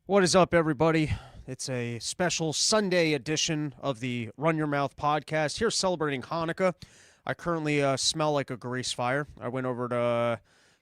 What is up, everybody? It's a special Sunday edition of the Run Your Mouth podcast. Here celebrating Hanukkah. I currently smell like a grease fire. I went over to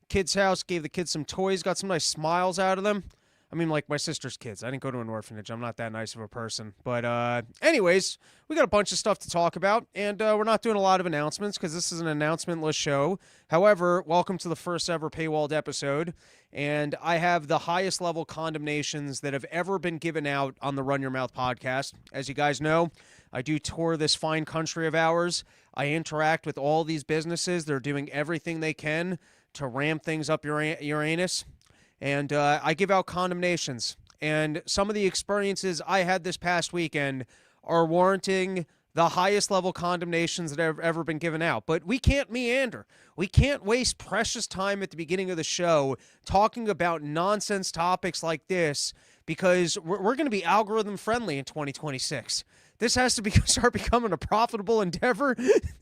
kid's house, gave the kids some toys, got some nice smiles out of them. I mean, like my sister's kids. I didn't go to an orphanage. I'm not that nice of a person. But anyways, we got a bunch of stuff to talk about, and we're not doing a lot of announcements because this is an announcement-less show. However, welcome to the first ever paywalled episode, and I have the highest level condemnations that have ever been given out on the Run Your Mouth podcast. As you guys know, I do tour this fine country of ours. I interact with all these businesses. They're doing everything they can to ram things up your anus. And I give out condemnations. And some of the experiences I had this past weekend are warranting the highest level condemnations that have ever been given out. But we can't meander. We can't waste precious time at the beginning of the show talking about nonsense topics like this because we're going to be algorithm friendly in 2026. This has to start becoming a profitable endeavor.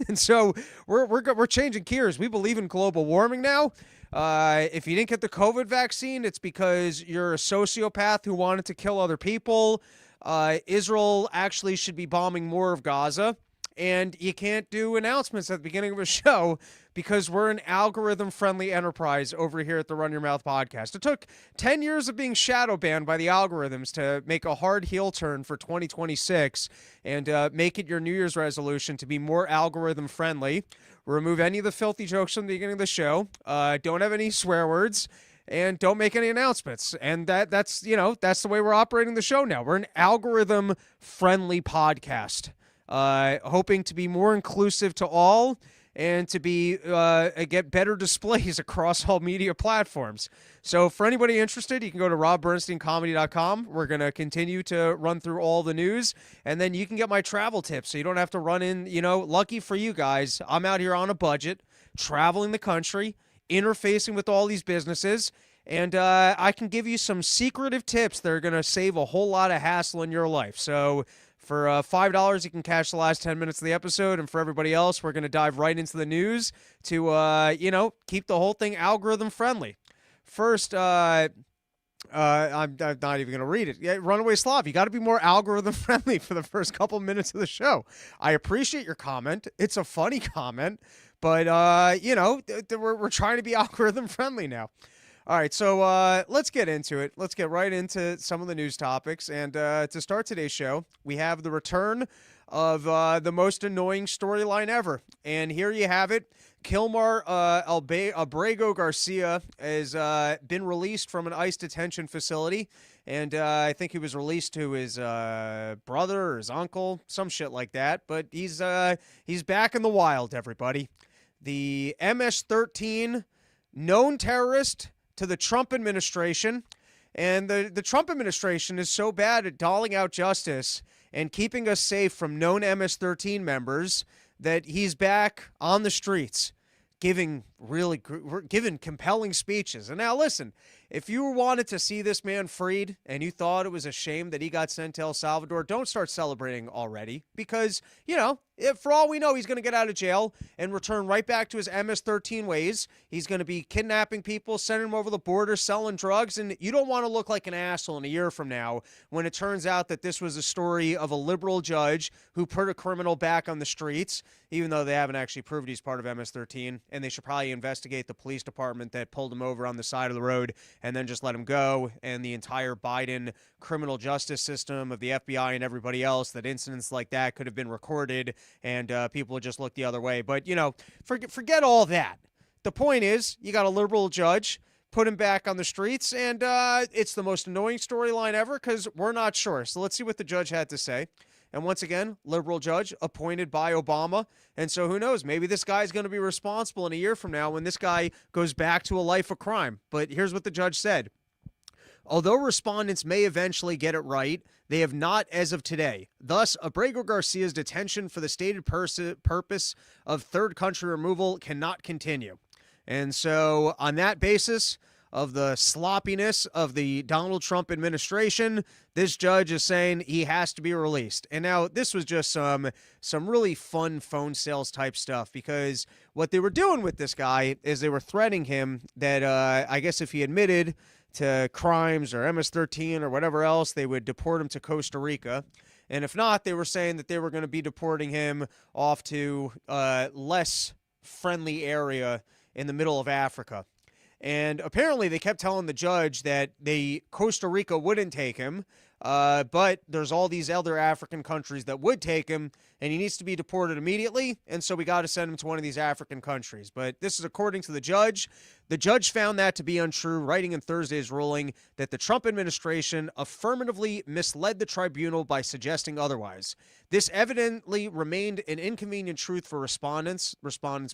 And so we're changing gears. We believe in global warming now. If you didn't get the COVID vaccine, it's because you're a sociopath who wanted to kill other people. Israel actually should be bombing more of Gaza. And you can't do announcements at the beginning of a show because we're an algorithm-friendly enterprise over here at the Run Your Mouth podcast. It took 10 years of being shadow banned by the algorithms to make a hard heel turn for 2026 and make it your New Year's resolution to be more algorithm-friendly. Remove any of the filthy jokes from the beginning of the show. Don't have any swear words. And don't make any announcements. And that's the way we're operating the show now. We're an algorithm-friendly podcast. Hoping to be more inclusive to all and to be get better displays across all media platforms. So for anybody interested, you can go to robbernsteincomedy.com. We're going to continue to run through all the news, and then you can get my travel tips so you don't have to run in, lucky for you guys, I'm out here on a budget, traveling the country, interfacing with all these businesses, and I can give you some secretive tips that are going to save a whole lot of hassle in your life. So for $5, you can catch the last 10 minutes of the episode, and for everybody else, we're going to dive right into the news to, keep the whole thing algorithm-friendly. First, I'm not even going to read it. Yeah, Runaway Slav, you got to be more algorithm-friendly for the first couple minutes of the show. I appreciate your comment. It's a funny comment, but, we're trying to be algorithm-friendly now. All right, so let's get into it. Let's get right into some of the news topics. And to start today's show, we have the return of the most annoying storyline ever. And here you have it. Kilmar Abrego Garcia has been released from an ICE detention facility. And I think he was released to his brother or his uncle, some shit like that. But he's back in the wild, everybody. The MS-13 known terrorist to the Trump administration, and the Trump administration is so bad at doling out justice and keeping us safe from known MS-13 members that he's back on the streets giving compelling speeches. And now listen, if you wanted to see this man freed and you thought it was a shame that he got sent to El Salvador, don't start celebrating already because, if for all we know, he's going to get out of jail and return right back to his MS-13 ways. He's going to be kidnapping people, sending them over the border, selling drugs, and you don't want to look like an asshole in a year from now when it turns out that this was a story of a liberal judge who put a criminal back on the streets, even though they haven't actually proved he's part of MS-13, and they should probably investigate the police department that pulled him over on the side of the road and then just let him go, and the entire Biden criminal justice system of the FBI and everybody else, that incidents like that could have been recorded and people would just look the other way. But, forget all that. The point is, you got a liberal judge, put him back on the streets, and it's the most annoying storyline ever because we're not sure. So let's see what the judge had to say. And once again, liberal judge appointed by Obama. And so who knows? Maybe this guy's going to be responsible in a year from now when this guy goes back to a life of crime. But here's what the judge said. Although respondents may eventually get it right, they have not as of today. Thus, Abrego Garcia's detention for the stated purpose of third country removal cannot continue. And so on that basis, of the sloppiness of the Donald Trump administration, this judge is saying he has to be released. And now this was just some really fun phone sales type stuff, because what they were doing with this guy is they were threatening him that I guess if he admitted to crimes or MS-13 or whatever else, they would deport him to Costa Rica. And if not, they were saying that they were going to be deporting him off to a less friendly area in the middle of Africa. And apparently they kept telling the judge that Costa Rica wouldn't take him, but there's all these other African countries that would take him, and he needs to be deported immediately, and so we got to send him to one of these African countries. But this is according to the judge. The judge found that to be untrue, writing in Thursday's ruling that the Trump administration affirmatively misled the tribunal by suggesting otherwise. This evidently remained an inconvenient truth for respondents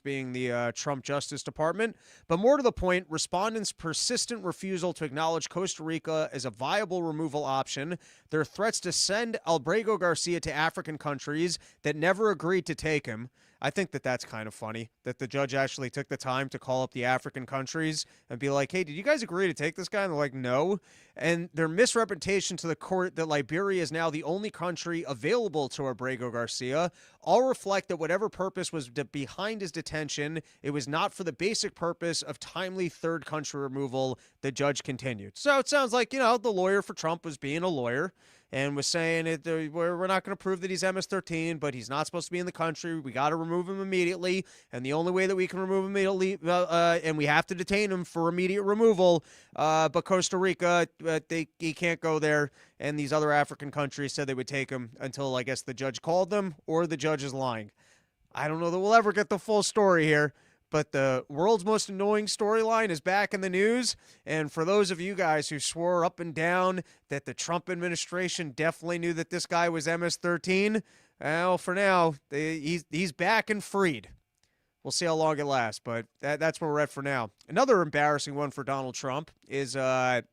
being the Trump Justice Department, but more to the point, respondents' persistent refusal to acknowledge Costa Rica as a viable removal option, their threats to send Albrego Garcia to African countries that never agreed to take him. I think that that's kind of funny, that the judge actually took the time to call up the African countries and be like, hey, did you guys agree to take this guy? And they're like, no. And their misrepresentation to the court that Liberia is now the only country available to Abrego Garcia all reflect that whatever purpose was behind his detention, it was not for the basic purpose of timely third country removal, the judge continued. So it sounds like, the lawyer for Trump was being a lawyer and was saying we're not going to prove that he's MS-13, but he's not supposed to be in the country. We got to remove him immediately, and the only way that we can remove him immediately, and we have to detain him for immediate removal, but Costa Rica, he can't go there, and these other African countries said they would take him until, I guess, the judge called them, or the judge is lying. I don't know that we'll ever get the full story here, but the world's most annoying storyline is back in the news. And for those of you guys who swore up and down that the Trump administration definitely knew that this guy was MS-13, well, for now, he's back and freed. We'll see how long it lasts, but that's where we're at for now. Another embarrassing one for Donald Trump is, we got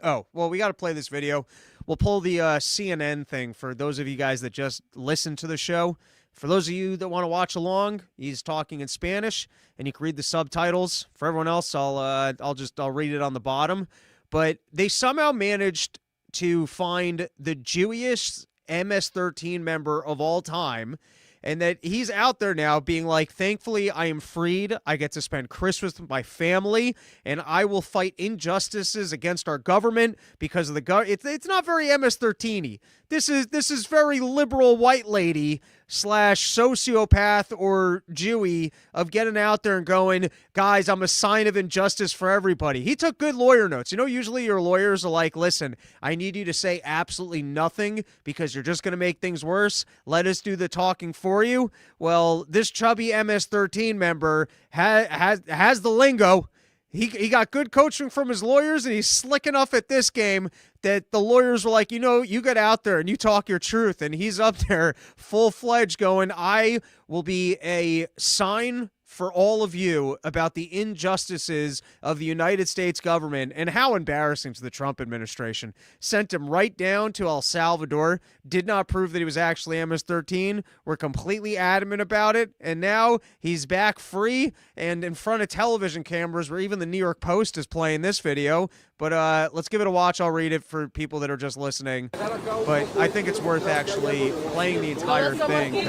to play this video. We'll pull the CNN thing for those of you guys that just listen to the show. For those of you that want to watch along, he's talking in Spanish, and you can read the subtitles. For everyone else, I'll read it on the bottom. But they somehow managed to find the Jewish MS-13 member of all time, and that he's out there now being like, thankfully, I am freed. I get to spend Christmas with my family, and I will fight injustices against our government because of the it's not very MS-13-y. This is very liberal white lady / sociopath or Jewy of getting out there and going, guys, I'm a sign of injustice for everybody. He took good lawyer notes. Usually your lawyers are like, listen, I need you to say absolutely nothing because you're just going to make things worse. Let us do the talking for you. Well, this chubby MS-13 member has the lingo. He got good coaching from his lawyers, and he's slick enough at this game that the lawyers were like, you get out there and you talk your truth. And he's up there full-fledged going, I will be a sign for all of you about the injustices of the United States government and how embarrassing to the Trump administration. Sent him right down to El Salvador, did not prove that he was actually MS-13. We're completely adamant about it, and now he's back free and in front of television cameras where even the New York Post is playing this video. But let's give it a watch. I'll read it for people that are just listening. But I think it's worth actually playing the entire thing.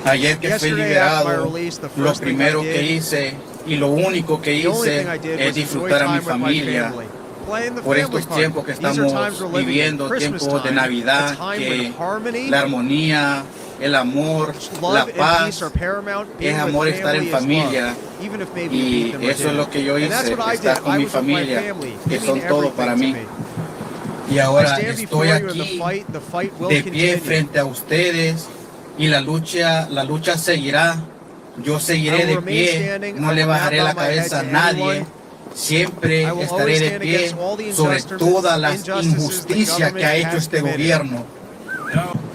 Ayer que fui liberado, lo primero que hice y lo único que hice es disfrutar a mi familia. Por estos tiempos que estamos viviendo, tiempos de Navidad, que la armonía, el amor, la paz, es amor estar en familia. Y eso es lo que yo hice, estar con mi familia, que son todo para mí. Y ahora estoy aquí, de pie frente a ustedes, y la lucha seguirá. Yo seguiré de pie, no le bajaré la cabeza a nadie. Siempre estaré de pie sobre todas las injusticias que ha hecho este gobierno.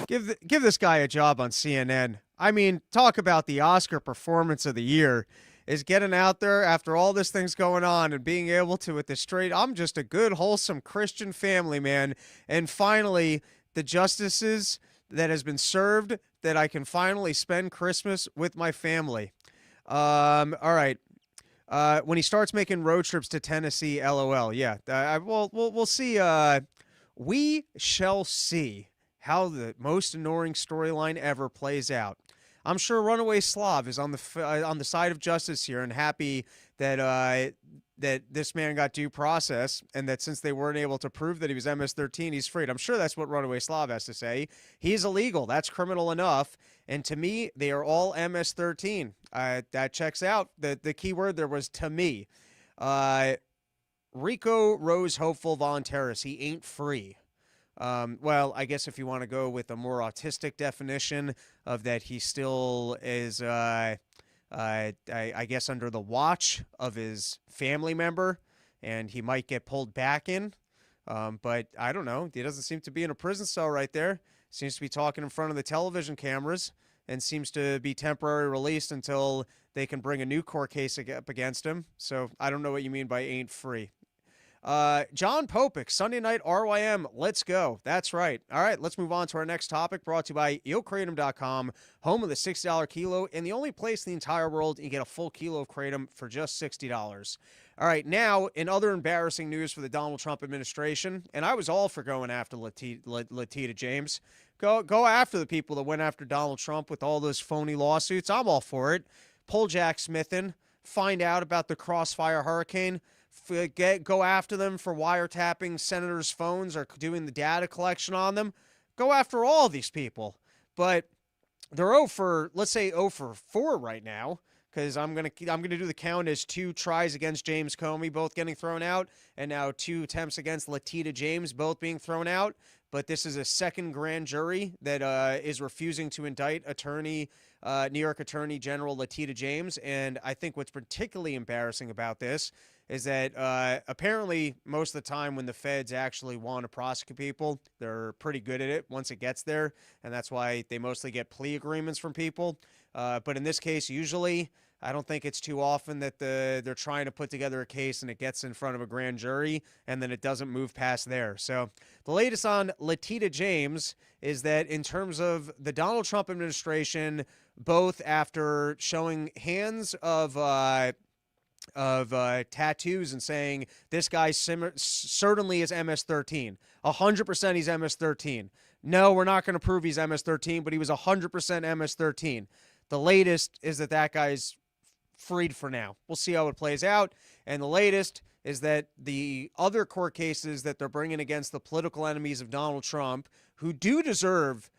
Give this guy a job on CNN. I mean, talk about the Oscar performance of the year, is getting out there after all this thing's going on and being able to, with the straight, I'm just a good, wholesome Christian family man. And finally, the justices that has been served, that I can finally spend Christmas with my family. All right. When he starts making road trips to Tennessee, LOL. Yeah, we'll see. We shall see how the most annoying storyline ever plays out. I'm sure Runaway Slav is on the side of justice here and happy that that this man got due process and that since they weren't able to prove that he was MS-13, he's freed. I'm sure that's what Runaway Slav has to say. He's illegal. That's criminal enough. And to me, they are all MS-13. That checks out. The key word there was to me. Rico Rose Hopeful Voluntaris. He ain't free. Well, I guess if you want to go with a more autistic definition of that, he still is, I guess, under the watch of his family member, and he might get pulled back in. But I don't know. He doesn't seem to be in a prison cell right there. Seems to be talking in front of the television cameras and seems to be temporarily released until they can bring a new court case up against him. So I don't know what you mean by ain't free. John Popik, Sunday Night RYM, let's go. That's right. All right, let's move on to our next topic, brought to you by YoKratom.com, home of the $60 kilo, and the only place in the entire world you get a full kilo of kratom for just $60. All right, now, in other embarrassing news for the Donald Trump administration, and I was all for going after Latita James. Go after the people that went after Donald Trump with all those phony lawsuits. I'm all for it. Pull Jack Smith in, find out about the Crossfire Hurricane, go after them for wiretapping senators' phones or doing the data collection on them. Go after all these people. But they're 0 for, let's say 0 for 4 right now, because I'm gonna do the count as 2 tries against James Comey, both getting thrown out, and now 2 attempts against Latita James, both being thrown out. But this is a second grand jury that is refusing to indict New York Attorney General Latita James. And I think what's particularly embarrassing about this is that apparently most of the time when the feds actually want to prosecute people, they're pretty good at it once it gets there, and that's why they mostly get plea agreements from people. But in this case, usually, I don't think it's too often that they're trying to put together a case and it gets in front of a grand jury and then it doesn't move past there. So the latest on Latita James is that in terms of the Donald Trump administration, both after showing hands of tattoos and saying this guy certainly is MS-13. 100% he's MS-13. No, we're not going to prove he's MS-13, but he was 100% MS-13. The latest is that guy's freed for now. We'll see how it plays out. And the latest is that the other court cases that they're bringing against the political enemies of Donald Trump, who do deserve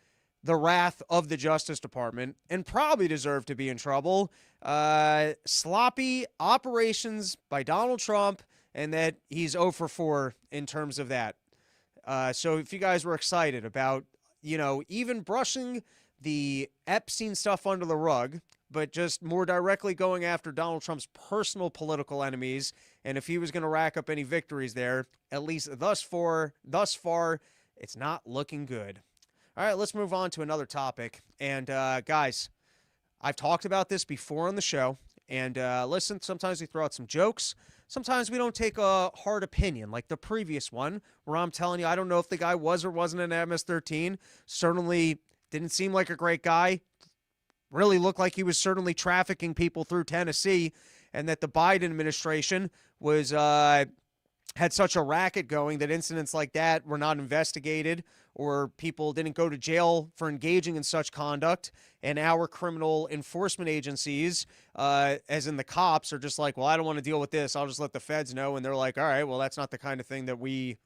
the wrath of the Justice Department and probably deserve to be in trouble. Sloppy operations by Donald Trump, and that he's 0 for 4 in terms of that. So if you guys were excited about, even brushing the Epstein stuff under the rug, but just more directly going after Donald Trump's personal political enemies, and if he was going to rack up any victories there, at least thus far, it's not looking good. All right, let's move on to another topic. And guys, I've talked about this before on the show. And listen, sometimes we throw out some jokes. Sometimes we don't take a hard opinion, like the previous one, where I'm telling you, I don't know if the guy was or wasn't an MS-13. Certainly didn't seem like a great guy. Really looked like he was certainly trafficking people through Tennessee, and that the Biden administration was had such a racket going that incidents like that were not investigated or people didn't go to jail for engaging in such conduct. And our criminal enforcement agencies, as in the cops, are just like, well, I don't want to deal with this. I'll just let the feds know. And they're like, all right, well, that's not the kind of thing that we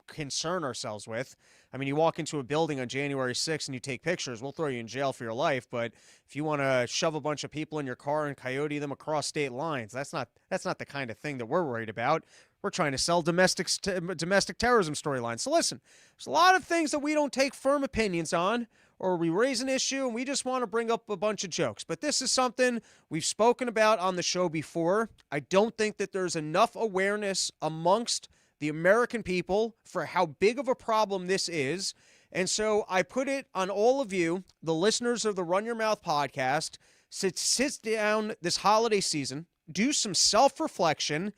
concern ourselves with. I mean, you walk into a building on January 6th and you take pictures, we'll throw you in jail for your life. But if you want to shove a bunch of people in your car and coyote them across state lines, that's not the kind of thing that we're worried about. We're trying to sell domestic terrorism storylines. So listen, there's a lot of things that we don't take firm opinions on, or we raise an issue and we just want to bring up a bunch of jokes. But this is something we've spoken about on the show before. I don't think that there's enough awareness amongst the American people for how big of a problem this is. And so I put it on all of you, the listeners of the Run Your Mouth podcast, sit down this holiday season, do some self-reflection,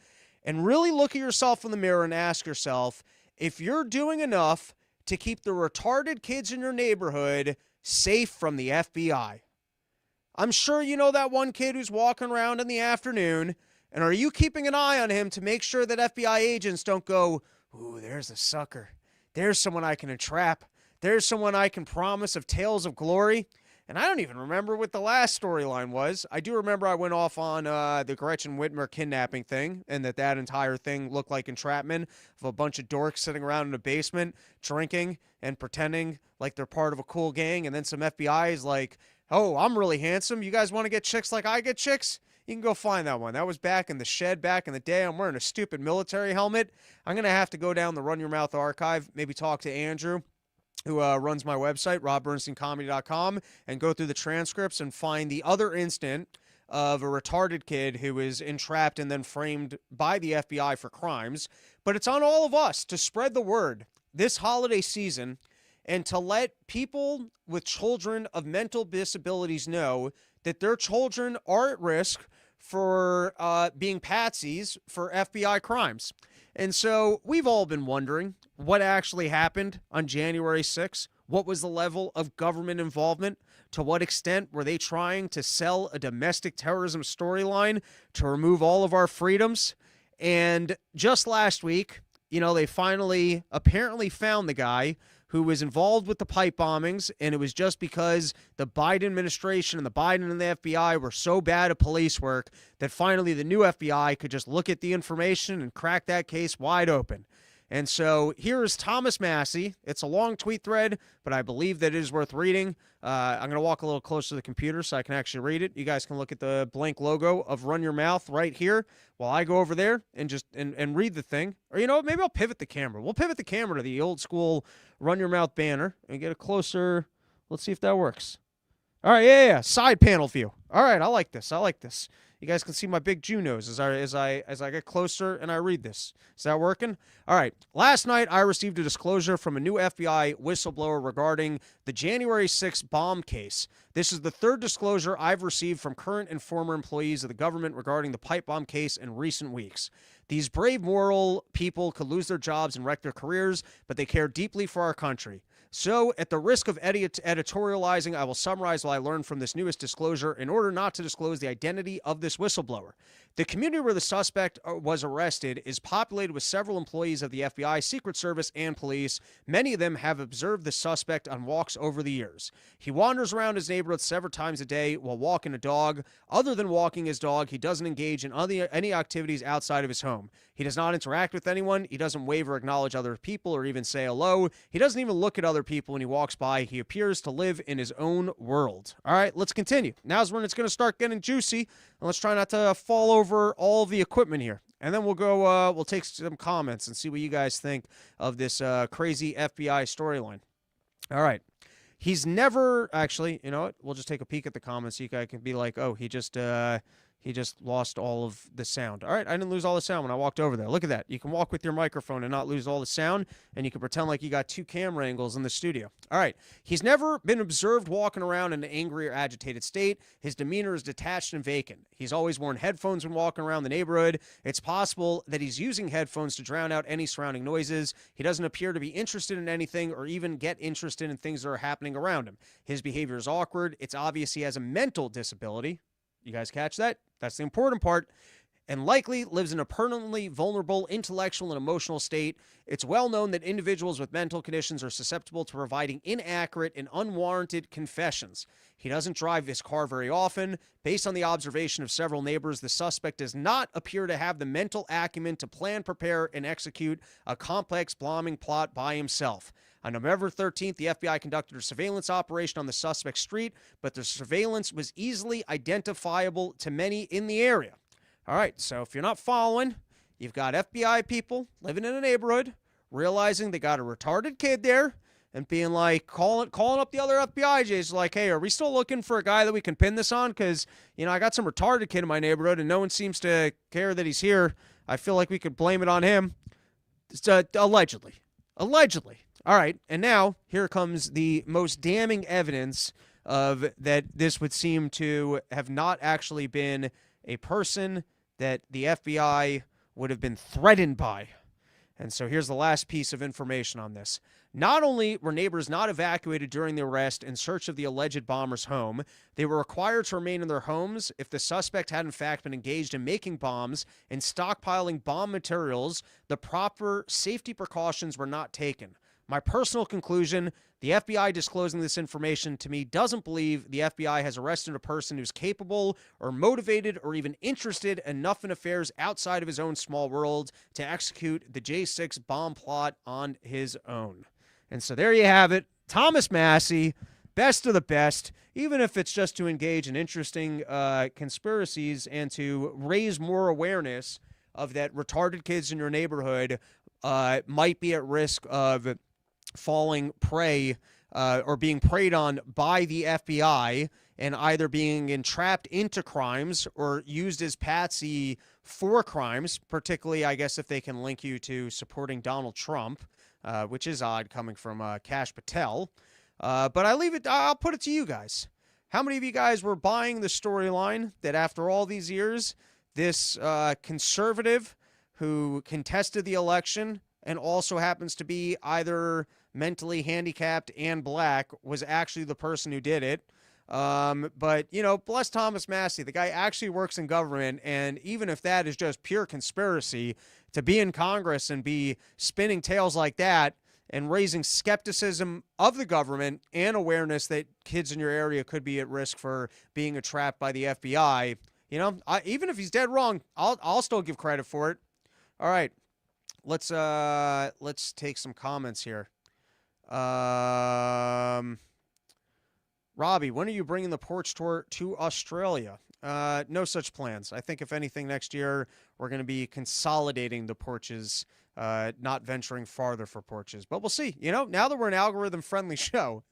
and really look at yourself in the mirror and ask yourself if you're doing enough to keep the retarded kids in your neighborhood safe from the FBI. I'm sure you know that one kid who's walking around in the afternoon And are you keeping an eye on him to make sure that FBI agents don't go, ooh, there's a sucker. There's someone I can entrap. There's someone I can promise of tales of glory. And I don't even remember what the last storyline was. I do remember I went off on the Gretchen Whitmer kidnapping thing, and that entire thing looked like entrapment of a bunch of dorks sitting around in a basement drinking and pretending like they're part of a cool gang. And then some FBI is like, oh, I'm really handsome. You guys want to get chicks like I get chicks? You can go find that one. That was back in the shed back in the day. I'm wearing a stupid military helmet. I'm going to have to go down the Run Your Mouth archive, maybe talk to Andrew, who runs my website, robbernsteincomedy.com, and go through the transcripts and find the other instant of a retarded kid who was entrapped and then framed by the FBI for crimes. But it's on all of us to spread the word this holiday season and to let people with children of mental disabilities know that their children are at risk for being patsies for FBI crimes. And so we've all been wondering what actually happened on January 6th. What was the level of government involvement? To what extent were they trying to sell a domestic terrorism storyline to remove all of our freedoms? And just last week, they finally apparently found the guy who was involved with the pipe bombings, and it was just because the Biden administration and the Biden and the FBI were so bad at police work that finally the new FBI could just look at the information and crack that case wide open. And so here is Thomas Massie. It's a long tweet thread, but I believe that it is worth reading. I'm going to walk a little closer to the computer so I can actually read it. You guys can look at the blank logo of Run Your Mouth right here while I go over there and just and read the thing. Or maybe I'll pivot the camera. We'll pivot the camera to the old school Run Your Mouth banner and get a closer. Let's see if that works. All right, yeah. Side panel view. All right, I like this. You guys can see my big Jew nose as I get closer and I read this. Is that working? All right. Last night, I received a disclosure from a new FBI whistleblower regarding the January 6th bomb case. This is the third disclosure I've received from current and former employees of the government regarding the pipe bomb case in recent weeks. These brave, moral people could lose their jobs and wreck their careers, but they care deeply for our country. So, at the risk of editorializing, I will summarize what I learned from this newest disclosure in order not to disclose the identity of this whistleblower. The community where the suspect was arrested is populated with several employees of the FBI, Secret Service, and police. Many of them have observed the suspect on walks over the years. He wanders around his neighborhood several times a day while walking a dog. Other than walking his dog, he doesn't engage in any activities outside of his home. He does not interact with anyone. He doesn't wave or acknowledge other people or even say hello. He doesn't even look at other people when he walks by. He appears to live in his own world. All right, let's continue. Now's when it's going to start getting juicy. And let's try not to fall over all the equipment here. And then we'll go, we'll take some comments and see what you guys think of this crazy FBI storyline. All right. He's never, actually, you know what? We'll just take a peek at the comments so you guys can be like, oh, he just lost all of the sound. All right, I didn't lose all the sound when I walked over there. Look at that. You can walk with your microphone and not lose all the sound, and you can pretend like you got two camera angles in the studio. All right, he's never been observed walking around in an angry or agitated state. His demeanor is detached and vacant. He's always worn headphones when walking around the neighborhood. It's possible that he's using headphones to drown out any surrounding noises. He doesn't appear to be interested in anything or even get interested in things that are happening around him. His behavior is awkward. It's obvious he has a mental disability. You guys catch that? That's the important part. And likely lives in a permanently vulnerable intellectual and emotional state. It's well known that individuals with mental conditions are susceptible to providing inaccurate and unwarranted confessions. He doesn't drive his car very often. Based on the observation of several neighbors, the suspect does not appear to have the mental acumen to plan, prepare, and execute a complex bombing plot by himself. On November 13th, the FBI conducted a surveillance operation on the suspect's street, but the surveillance was easily identifiable to many in the area. All right, so if you're not following, you've got FBI people living in a neighborhood, realizing they got a retarded kid there, and being like, calling up the other FBI agents, like, hey, are we still looking for a guy that we can pin this on? Because, you know, I got some retarded kid in my neighborhood, and no one seems to care that he's here. I feel like we could blame it on him. It's, allegedly. All right, and now here comes the most damning evidence of that this would seem to have not actually been a person that the FBI would have been threatened by. And so here's the last piece of information on this. Not only were neighbors not evacuated during the arrest in search of the alleged bomber's home, they were required to remain in their homes if the suspect had in fact been engaged in making bombs and stockpiling bomb materials. The proper safety precautions were not taken. My personal conclusion, the FBI disclosing this information to me doesn't believe the FBI has arrested a person who's capable or motivated or even interested enough in affairs outside of his own small world to execute the J6 bomb plot on his own. And so there you have it. Thomas Massie, best of the best, even if it's just to engage in interesting conspiracies and to raise more awareness of that retarded kids in your neighborhood might be at risk of falling prey or being preyed on by the FBI and either being entrapped into crimes or used as patsy for crimes, particularly, I guess, if they can link you to supporting Donald Trump, which is odd coming from Kash Patel. But I'll put it to you guys. How many of you guys were buying the storyline that after all these years, this conservative who contested the election and also happens to be either mentally handicapped and black was actually the person who did it? But, bless Thomas Massie. The guy actually works in government, and even if that is just pure conspiracy, to be in Congress and be spinning tales like that and raising skepticism of the government and awareness that kids in your area could be at risk for being entrapped by the FBI, even if he's dead wrong, I'll still give credit for it. All right. Let's take some comments here. Robbie, when are you bringing the porch tour to Australia? No such plans. I think if anything next year, we're going to be consolidating the porches, not venturing farther for porches. But we'll see. Now that we're an algorithm-friendly show,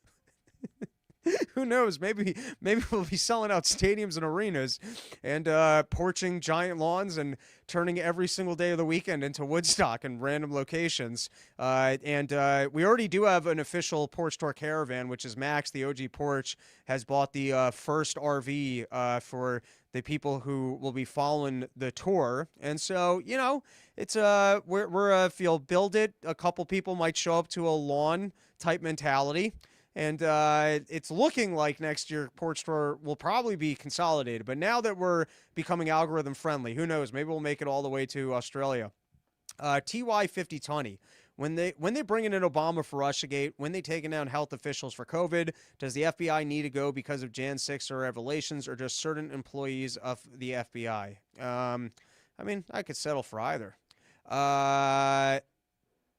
who knows? Maybe we'll be selling out stadiums and arenas and porching giant lawns and turning every single day of the weekend into Woodstock in random locations. And we already do have an official Porch Tour caravan, which is Max, the OG Porch, has bought the first RV for the people who will be following the tour. And so, it's we're if you'll build it, a couple people might show up to a lawn type mentality. And it's looking like next year Porch Tour will probably be consolidated. But now that we're becoming algorithm friendly, who knows? Maybe we'll make it all the way to Australia. TY5020. When they bring in Obama for Russiagate, when they taking down health officials for COVID, does the FBI need to go because of Jan 6 or revelations, or just certain employees of the FBI? I could settle for either.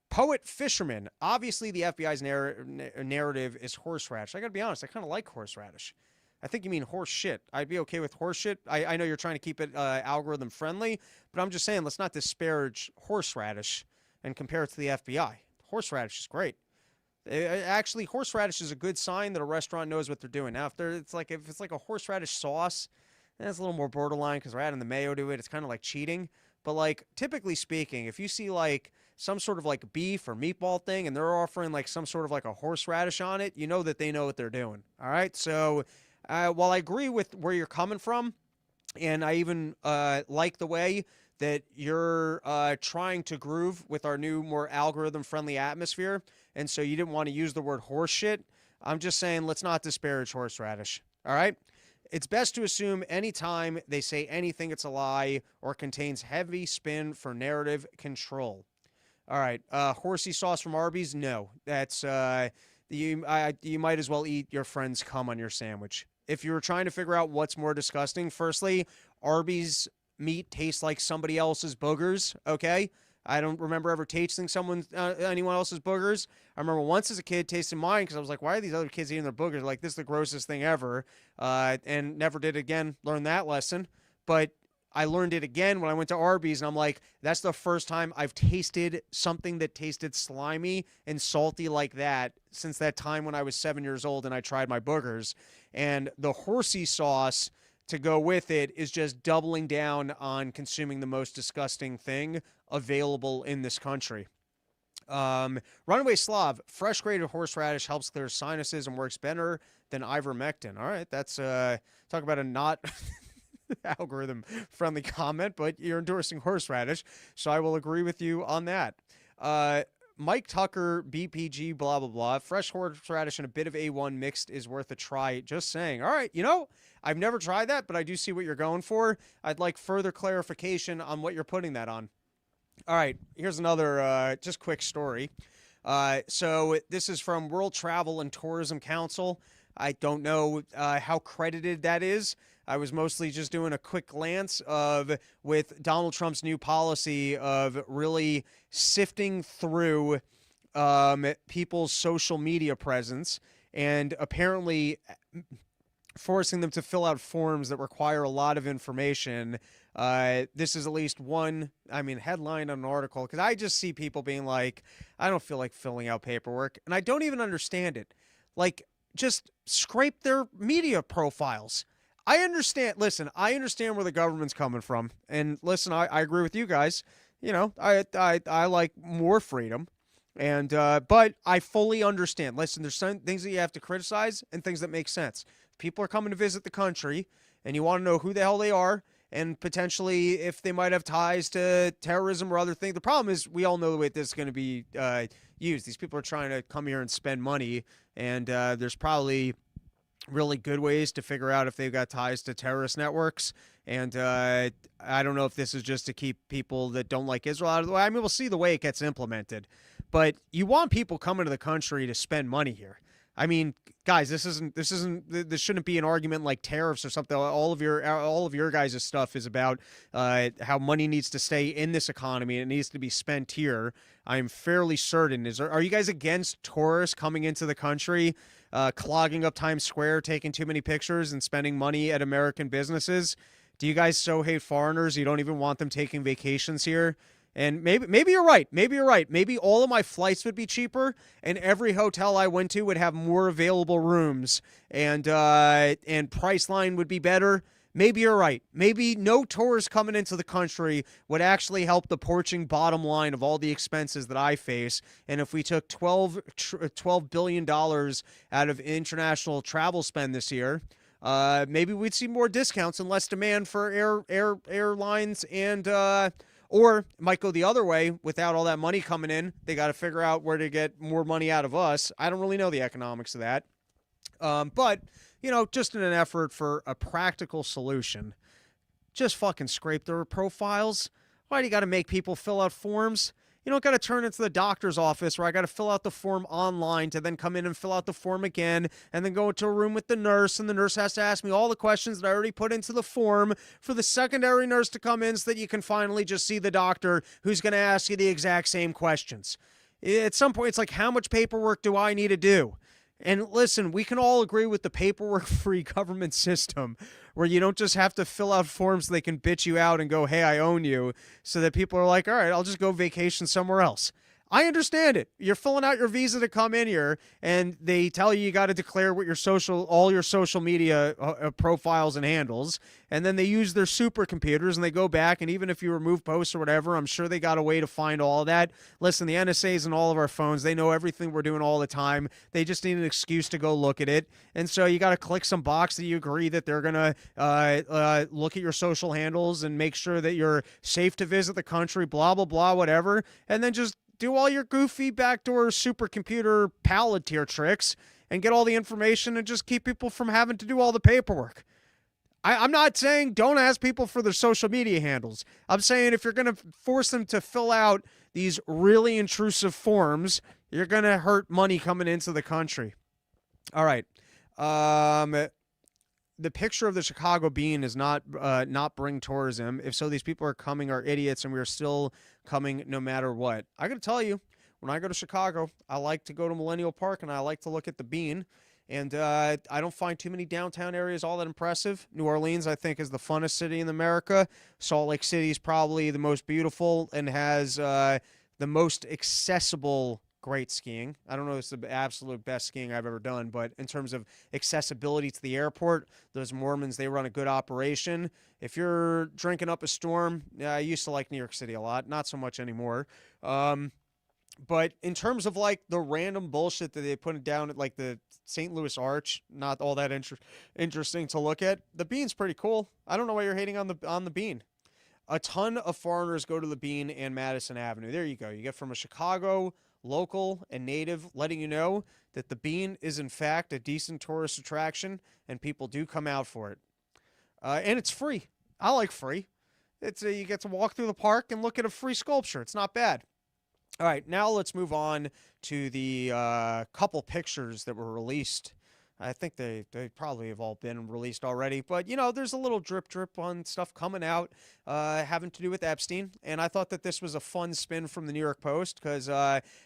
Poet Fisherman. Obviously, the FBI's narrative is horseradish. I got to be honest, I kind of like horseradish. I think you mean horse shit. I'd be okay with horse shit. I know you're trying to keep it algorithm friendly, but I'm just saying let's not disparage horseradish and compare it to the FBI. Horseradish is great. Actually, horseradish is a good sign that a restaurant knows what they're doing. Now, if it's like a horseradish sauce, then it's a little more borderline because we're adding the mayo to it. It's kind of like cheating. But like typically speaking, if you see like some sort of like beef or meatball thing and they're offering like some sort of like a horseradish on it, you know that they know what they're doing. All right. So while I agree with where you're coming from, and I even like the way that you're trying to groove with our new, more algorithm-friendly atmosphere, and so you didn't want to use the word horse shit, I'm just saying let's not disparage horseradish. All right? It's best to assume anytime they say anything, it's a lie or contains heavy spin for narrative control. All right, horsey sauce from Arby's? No, that's you might as well eat your friend's cum on your sandwich. If you were trying to figure out what's more disgusting, firstly, Arby's meat tastes like somebody else's boogers. Okay, I don't remember ever tasting anyone else's boogers. I remember once as a kid tasting mine because I was like, why are these other kids eating their boogers? Like, this is the grossest thing ever. And never did again learn that lesson. But I learned it again when I went to Arby's, and I'm like, that's the first time I've tasted something that tasted slimy and salty like that since that time when I was 7 years old and I tried my boogers. And the horsey sauce to go with it is just doubling down on consuming the most disgusting thing available in this country. Runaway Slav, fresh grated horseradish helps clear sinuses and works better than ivermectin. All right, that's talk about a not algorithm friendly comment, but you're endorsing horseradish, so I will agree with you on that. Mike Tucker, BPG, blah, blah, blah. Fresh horseradish and a bit of A1 mixed is worth a try. Just saying. All right, I've never tried that, but I do see what you're going for. I'd like further clarification on what you're putting that on. All right, here's another just quick story. So this is from World Travel and Tourism Council. I don't know how credited that is. I was mostly just doing a quick glance with Donald Trump's new policy of really sifting through people's social media presence and apparently forcing them to fill out forms that require a lot of information. This is at least one, headline on an article, because I just see people being like, I don't feel like filling out paperwork, and I don't even understand it. Like, just scrape their media profiles. I understand where the government's coming from. And listen, I agree with you guys. I like more freedom. And but I fully understand. Listen, there's some things that you have to criticize and things that make sense. People are coming to visit the country and you want to know who the hell they are and potentially if they might have ties to terrorism or other things. The problem is we all know the way this is going to be used. These people are trying to come here and spend money, and there's probably really good ways to figure out if they've got ties to terrorist networks. And I don't know if this is just to keep people that don't like Israel out of the way. We'll see the way it gets implemented. But you want people coming to the country to spend money here. Guys, this shouldn't be an argument like tariffs or something. All of your guys' stuff is about how money needs to stay in this economy and it needs to be spent here. I'm fairly certain. Are you guys against tourists coming into the country, clogging up Times Square, taking too many pictures, and spending money at American businesses? Do you guys so hate foreigners you don't even want them taking vacations here? And maybe you're right. Maybe all of my flights would be cheaper, and every hotel I went to would have more available rooms, and Priceline would be better. Maybe you're right. Maybe no tourists coming into the country would actually help the porching bottom line of all the expenses that I face. And if we took $12 billion out of international travel spend this year, maybe we'd see more discounts and less demand for airlines and. Or it might go the other way. Without all that money coming in, they got to figure out where to get more money out of us. I don't really know the economics of that. But, just in an effort for a practical solution, just fucking scrape their profiles. Why do you got to make people fill out forms? You don't got to turn into the doctor's office where I got to fill out the form online to then come in and fill out the form again and then go into a room with the nurse, and the nurse has to ask me all the questions that I already put into the form for the secondary nurse to come in so that you can finally just see the doctor who's going to ask you the exact same questions. At some point, it's like, how much paperwork do I need to do? And listen, we can all agree with the paperwork-free government system where you don't just have to fill out forms so they can bitch you out and go, hey, I own you, so that people are like, all right, I'll just go vacation somewhere else. I understand it. You're filling out your visa to come in here, and they tell you got to declare what all your social media profiles and handles, and then they use their supercomputers and they go back, and even if you remove posts or whatever, I'm sure they got a way to find all of that. Listen, the NSA's in all of our phones. They know everything we're doing all the time. They just need an excuse to go look at it, and so you got to click some box that you agree that they're gonna look at your social handles and make sure that you're safe to visit the country, blah blah blah, whatever, and then just do all your goofy backdoor supercomputer Palantir tricks and get all the information and just keep people from having to do all the paperwork. I'm not saying don't ask people for their social media handles. I'm saying if you're going to force them to fill out these really intrusive forms, you're going to hurt money coming into the country. All right. The picture of the Chicago Bean is not bring tourism. If so, these people are idiots, and we are still coming no matter what. I got to tell you, when I go to Chicago, I like to go to Millennial Park, and I like to look at the Bean. And I don't find too many downtown areas all that impressive. New Orleans, I think, is the funnest city in America. Salt Lake City is probably the most beautiful and has the most accessible great skiing. I don't know if it's the absolute best skiing I've ever done, but in terms of accessibility to the airport, those Mormons, they run a good operation. If you're drinking up a storm, I used to like New York City a lot, not so much anymore. But in terms of like the random bullshit that they put down at like the St. Louis Arch, not all that interesting to look at. The Bean's pretty cool. I don't know why you're hating on the Bean. a ton of foreigners go to the Bean and Madison Avenue. There you go. You get from a Chicago local and native letting you know that the Bean is, in fact, a decent tourist attraction, and people do come out for it. And it's free. I like free. You get to walk through the park and look at a free sculpture. It's not bad. All right, now let's move on to the couple pictures that were released. I think they probably have all been released already. But, there's a little drip on stuff coming out having to do with Epstein. And I thought that this was a fun spin from the New York Post because,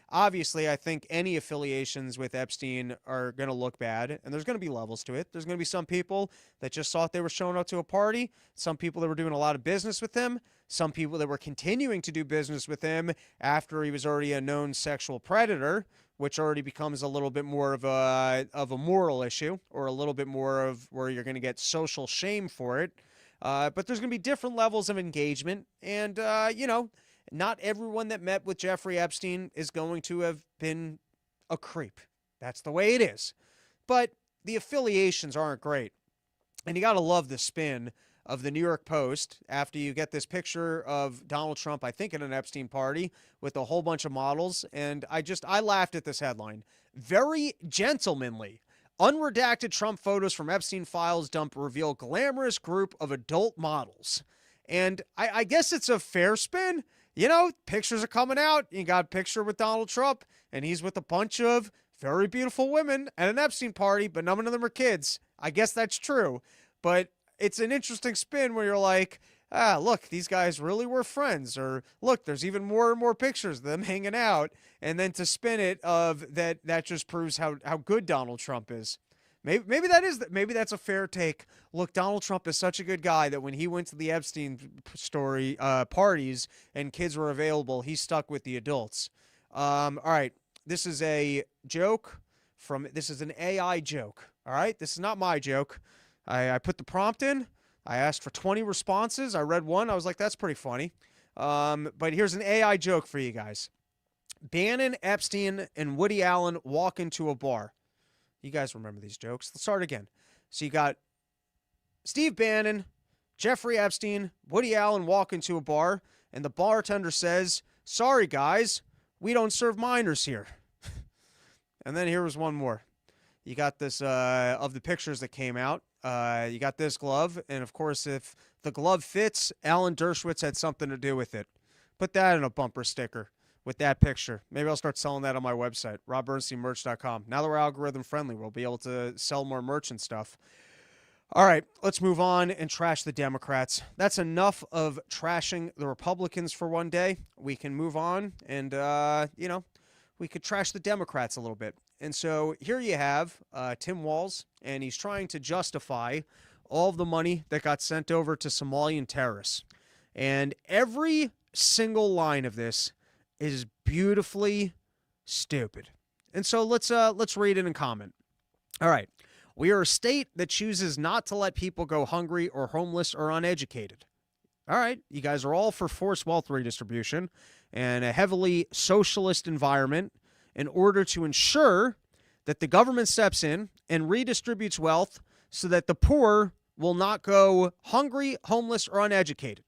obviously, I think any affiliations with Epstein are going to look bad. And there's going to be levels to it. There's going to be some people that just thought they were showing up to a party. Some people that were doing a lot of business with him. Some people that were continuing to do business with him after he was already a known sexual predator, which already becomes a little bit more of a moral issue, or a little bit more of where you're going to get social shame for it. But there's going to be different levels of engagement. And, not everyone that met with Jeffrey Epstein is going to have been a creep. That's the way it is. But the affiliations aren't great. And you got to love the spin of the New York Post after you get this picture of Donald Trump, I think at an Epstein party with a whole bunch of models. And I laughed at this headline. Very gentlemanly. Unredacted Trump photos from Epstein files dump reveal glamorous group of adult models. And I guess it's a fair spin. Pictures are coming out. You got a picture with Donald Trump, and he's with a bunch of very beautiful women at an Epstein party, but none of them are kids. I guess that's true. But it's an interesting spin where you're like, look, these guys really were friends. Or, look, there's even more and more pictures of them hanging out. And then to spin it of that just proves how good Donald Trump is. Maybe that's a fair take. Look, Donald Trump is such a good guy that when he went to the Epstein story parties and kids were available, he stuck with the adults. All right, this is a joke this is an AI joke. All right, this is not my joke. I put the prompt in. I asked for 20 responses. I read one. I was like, that's pretty funny. But here's an AI joke for you guys. Bannon, Epstein, and Woody Allen walk into a bar. You guys remember these jokes. Let's start again. So you got Steve Bannon, Jeffrey Epstein, Woody Allen walk into a bar, and the bartender says, "Sorry, guys, we don't serve minors here." And then here was one more. You got this of the pictures that came out. You got this glove, and of course, if the glove fits, Alan Dershowitz had something to do with it. Put that in a bumper sticker with that picture. Maybe I'll start selling that on my website, robbernsteinmerch.com. Now that we're algorithm friendly, we'll be able to sell more merch and stuff. All right, let's move on and trash the Democrats. That's enough of trashing the Republicans for one day. We can move on and, we could trash the Democrats a little bit. And so here you have Tim Walz, and he's trying to justify all of the money that got sent over to Somalian terrorists. And every single line of this is beautifully stupid. And so let's read it and comment. All right. We are a state that chooses not to let people go hungry or homeless or uneducated. All right. You guys are all for forced wealth redistribution and a heavily socialist environment in order to ensure that the government steps in and redistributes wealth so that the poor will not go hungry, homeless, or uneducated.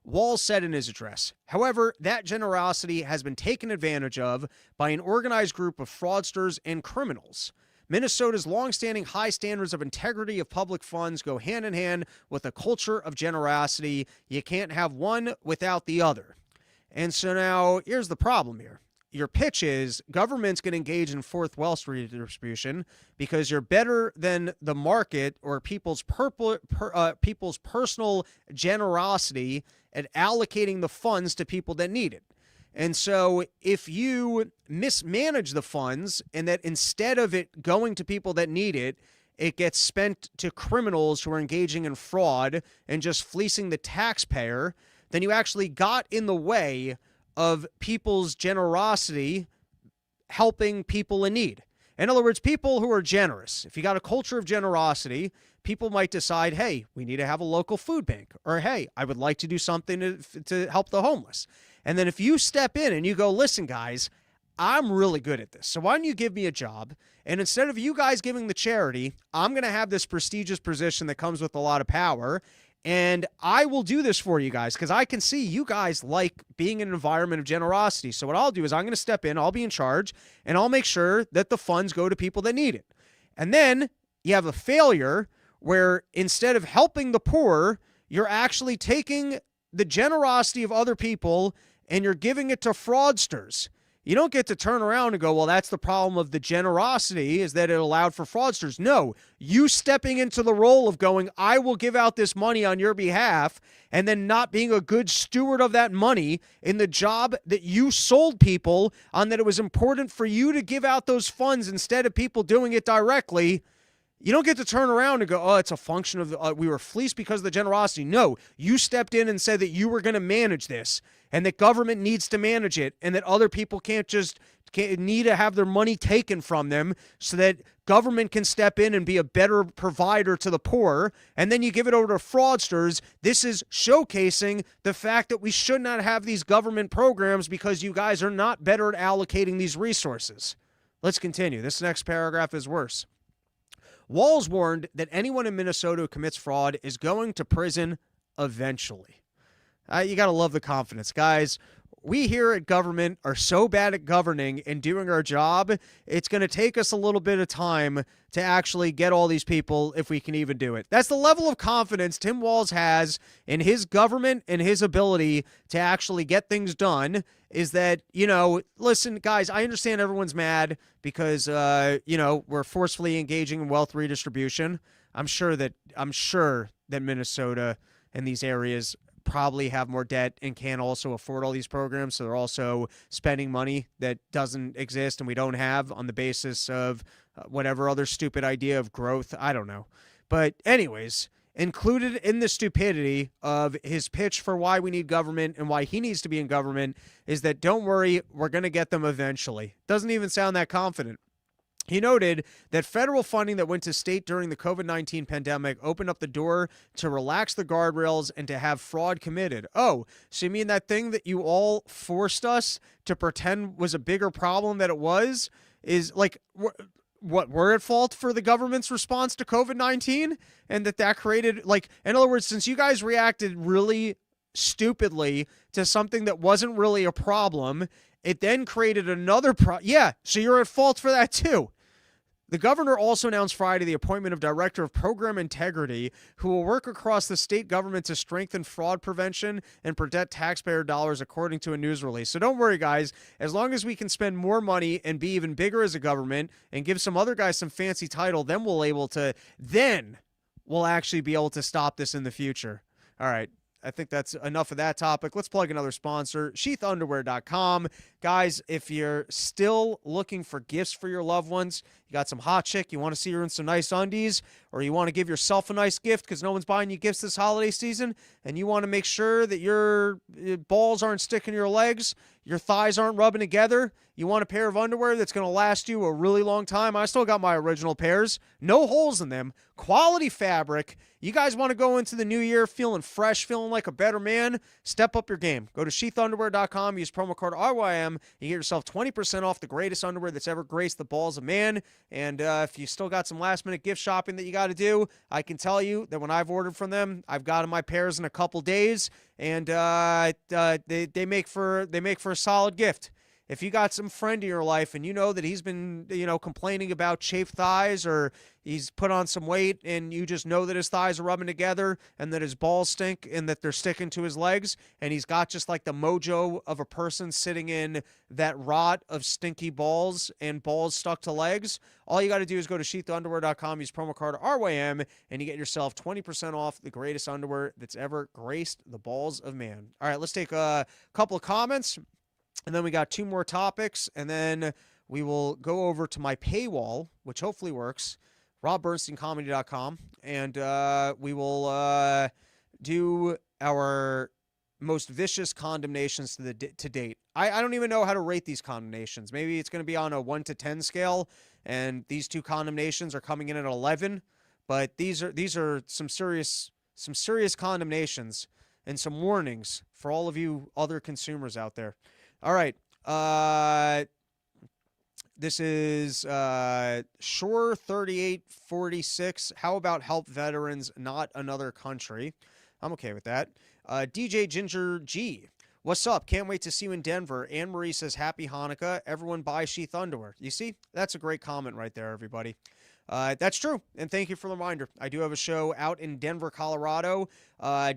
Walz said in his address, however, that generosity has been taken advantage of by an organized group of fraudsters and criminals. Minnesota's longstanding high standards of integrity of public funds go hand in hand with a culture of generosity. You can't have one without the other. And so now here's the problem here. Your pitch is government's going to engage in forced wealth redistribution because you're better than the market or people's personal generosity at allocating the funds to people that need it. And so if you mismanage the funds and that instead of it going to people that need it, it gets spent to criminals who are engaging in fraud and just fleecing the taxpayer, then you actually got in the way of people's generosity helping people in need. In other words, people who are generous, if you got a culture of generosity, people might decide, hey, we need to have a local food bank, or hey, I would like to do something to help the homeless. And then if you step in and you go, listen, guys, I'm really good at this, so why don't you give me a job? And instead of you guys giving the charity, I'm going to have this prestigious position that comes with a lot of power, And I will do this for you guys because I can see you guys like being in an environment of generosity. So what I'll do is I'm going to step in, I'll be in charge, and I'll make sure that the funds go to people that need it. And then you have a failure where instead of helping the poor, you're actually taking the generosity of other people and you're giving it to fraudsters. You don't get to turn around and go, well, that's the problem of the generosity is that it allowed for fraudsters. No, you stepping into the role of going, I will give out this money on your behalf, and then not being a good steward of that money in the job that you sold people on, that it was important for you to give out those funds instead of people doing it directly. You don't get to turn around and go, oh, it's a function of we were fleeced because of the generosity. No, you stepped in and said that you were going to manage this and that government needs to manage it and that other people can't need to have their money taken from them so that government can step in and be a better provider to the poor. And then you give it over to fraudsters. This is showcasing the fact that we should not have these government programs because you guys are not better at allocating these resources. Let's continue. This next paragraph is worse. Walz warned that anyone in Minnesota who commits fraud is going to prison eventually. You got to love the confidence. Guys, we here at government are so bad at governing and doing our job, it's going to take us a little bit of time to actually get all these people if we can even do it. That's the level of confidence Tim Walz has in his government and his ability to actually get things done, is that, listen, guys, I understand everyone's mad because, we're forcefully engaging in wealth redistribution. I'm sure that Minnesota and these areas probably have more debt and can't also afford all these programs, so they're also spending money that doesn't exist and we don't have on the basis of whatever other stupid idea of growth. I don't know. But anyways, included in the stupidity of his pitch for why we need government and why he needs to be in government is that, don't worry, we're going to get them eventually. Doesn't even sound that confident. He noted that federal funding that went to state during the COVID-19 pandemic opened up the door to relax the guardrails and to have fraud committed. Oh, so you mean that thing that you all forced us to pretend was a bigger problem than it was is like what we're at fault for the government's response to COVID-19 and that created, like, in other words, since you guys reacted really stupidly to something that wasn't really a problem, it then created another yeah, so you're at fault for that too. The governor also announced Friday the appointment of Director of Program Integrity, who will work across the state government to strengthen fraud prevention and protect taxpayer dollars, according to a news release. So don't worry, guys. As long as we can spend more money and be even bigger as a government and give some other guys some fancy title, then we'll actually be able to stop this in the future. All right. I think that's enough of that topic. Let's plug another sponsor, sheathunderwear.com. Guys, if you're still looking for gifts for your loved ones, you got some hot chick, you want to see her in some nice undies, or you want to give yourself a nice gift because no one's buying you gifts this holiday season, and you want to make sure that your balls aren't sticking to your legs, your thighs aren't rubbing together, you want a pair of underwear that's going to last you a really long time. I still got my original pairs. No holes in them. Quality fabric. You guys want to go into the new year feeling fresh, feeling like a better man? Step up your game. Go to sheathunderwear.com. Use promo code RYM. You get yourself 20% off the greatest underwear that's ever graced the balls of man. And if you still got some last-minute gift shopping that you got to do, I can tell you that when I've ordered from them, I've gotten my pairs in a couple days, and they make for a solid gift. If you got some friend in your life and you know that he's been, complaining about chafed thighs, or he's put on some weight and you just know that his thighs are rubbing together and that his balls stink and that they're sticking to his legs, and he's got just like the mojo of a person sitting in that rot of stinky balls and balls stuck to legs, all you got to do is go to sheathunderwear.com, use promo code RYM, and you get yourself 20% off the greatest underwear that's ever graced the balls of man. All right, let's take a couple of comments. And then we got two more topics, and then we will go over to my paywall, which hopefully works, robbernsteincomedy.com, and we will do our most vicious condemnations to date. I don't even know how to rate these condemnations. Maybe it's going to be on a 1 to 10 scale, and these two condemnations are coming in at 11, but these are some serious condemnations and some warnings for all of you other consumers out there. All right, this is Shore 3846. How about help veterans, not another country? I'm okay with that. DJ Ginger G. What's up? Can't wait to see you in Denver. Anne Marie says, Happy Hanukkah. Everyone buy sheath underwear. You see? That's a great comment right there, everybody. That's true. And thank you for the reminder. I do have a show out in Denver, Colorado,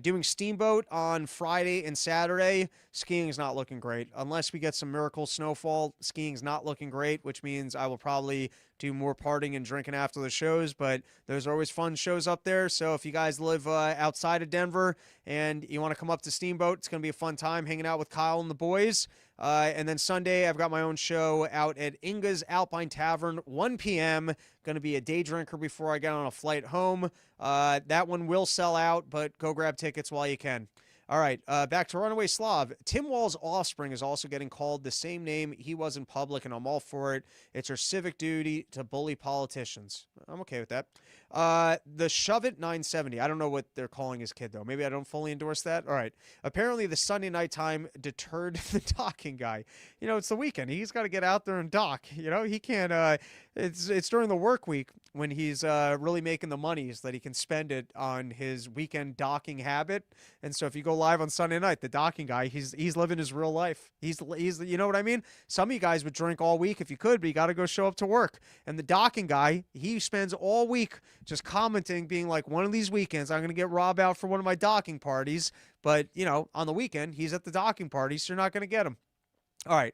doing Steamboat on Friday and Saturday. Skiing is not looking great. Unless we get some miracle snowfall, skiing is not looking great, which means I will probably do more partying and drinking after the shows, but those are always fun shows up there. So if you guys live outside of Denver and you want to come up to Steamboat, it's going to be a fun time hanging out with Kyle and the boys. And then Sunday, I've got my own show out at Inga's Alpine Tavern, 1 p.m. Going to be a day drinker before I get on a flight home. That one will sell out, but go grab tickets while you can. All right, back to Runaway Slav. Tim Wall's offspring is also getting called the same name he was in public, and I'm all for it. It's our civic duty to bully politicians. I'm okay with that. The Shove It 970. I don't know what they're calling his kid, though. Maybe I don't fully endorse that. All right. Apparently, the Sunday night time deterred the docking guy. You know, it's the weekend. He's got to get out there and dock. You know, he can't. It's during the work week when he's really making the monies that he can spend it on his weekend docking habit. And so if you go live on Sunday night, the docking guy, he's living his real life. He's you know what I mean? Some of you guys would drink all week if you could, but you got to go show up to work. And the docking guy, he spends all week just commenting, being like, one of these weekends, I'm going to get Rob out for one of my docking parties. But, you know, on the weekend, he's at the docking party, so you're not going to get him. All right.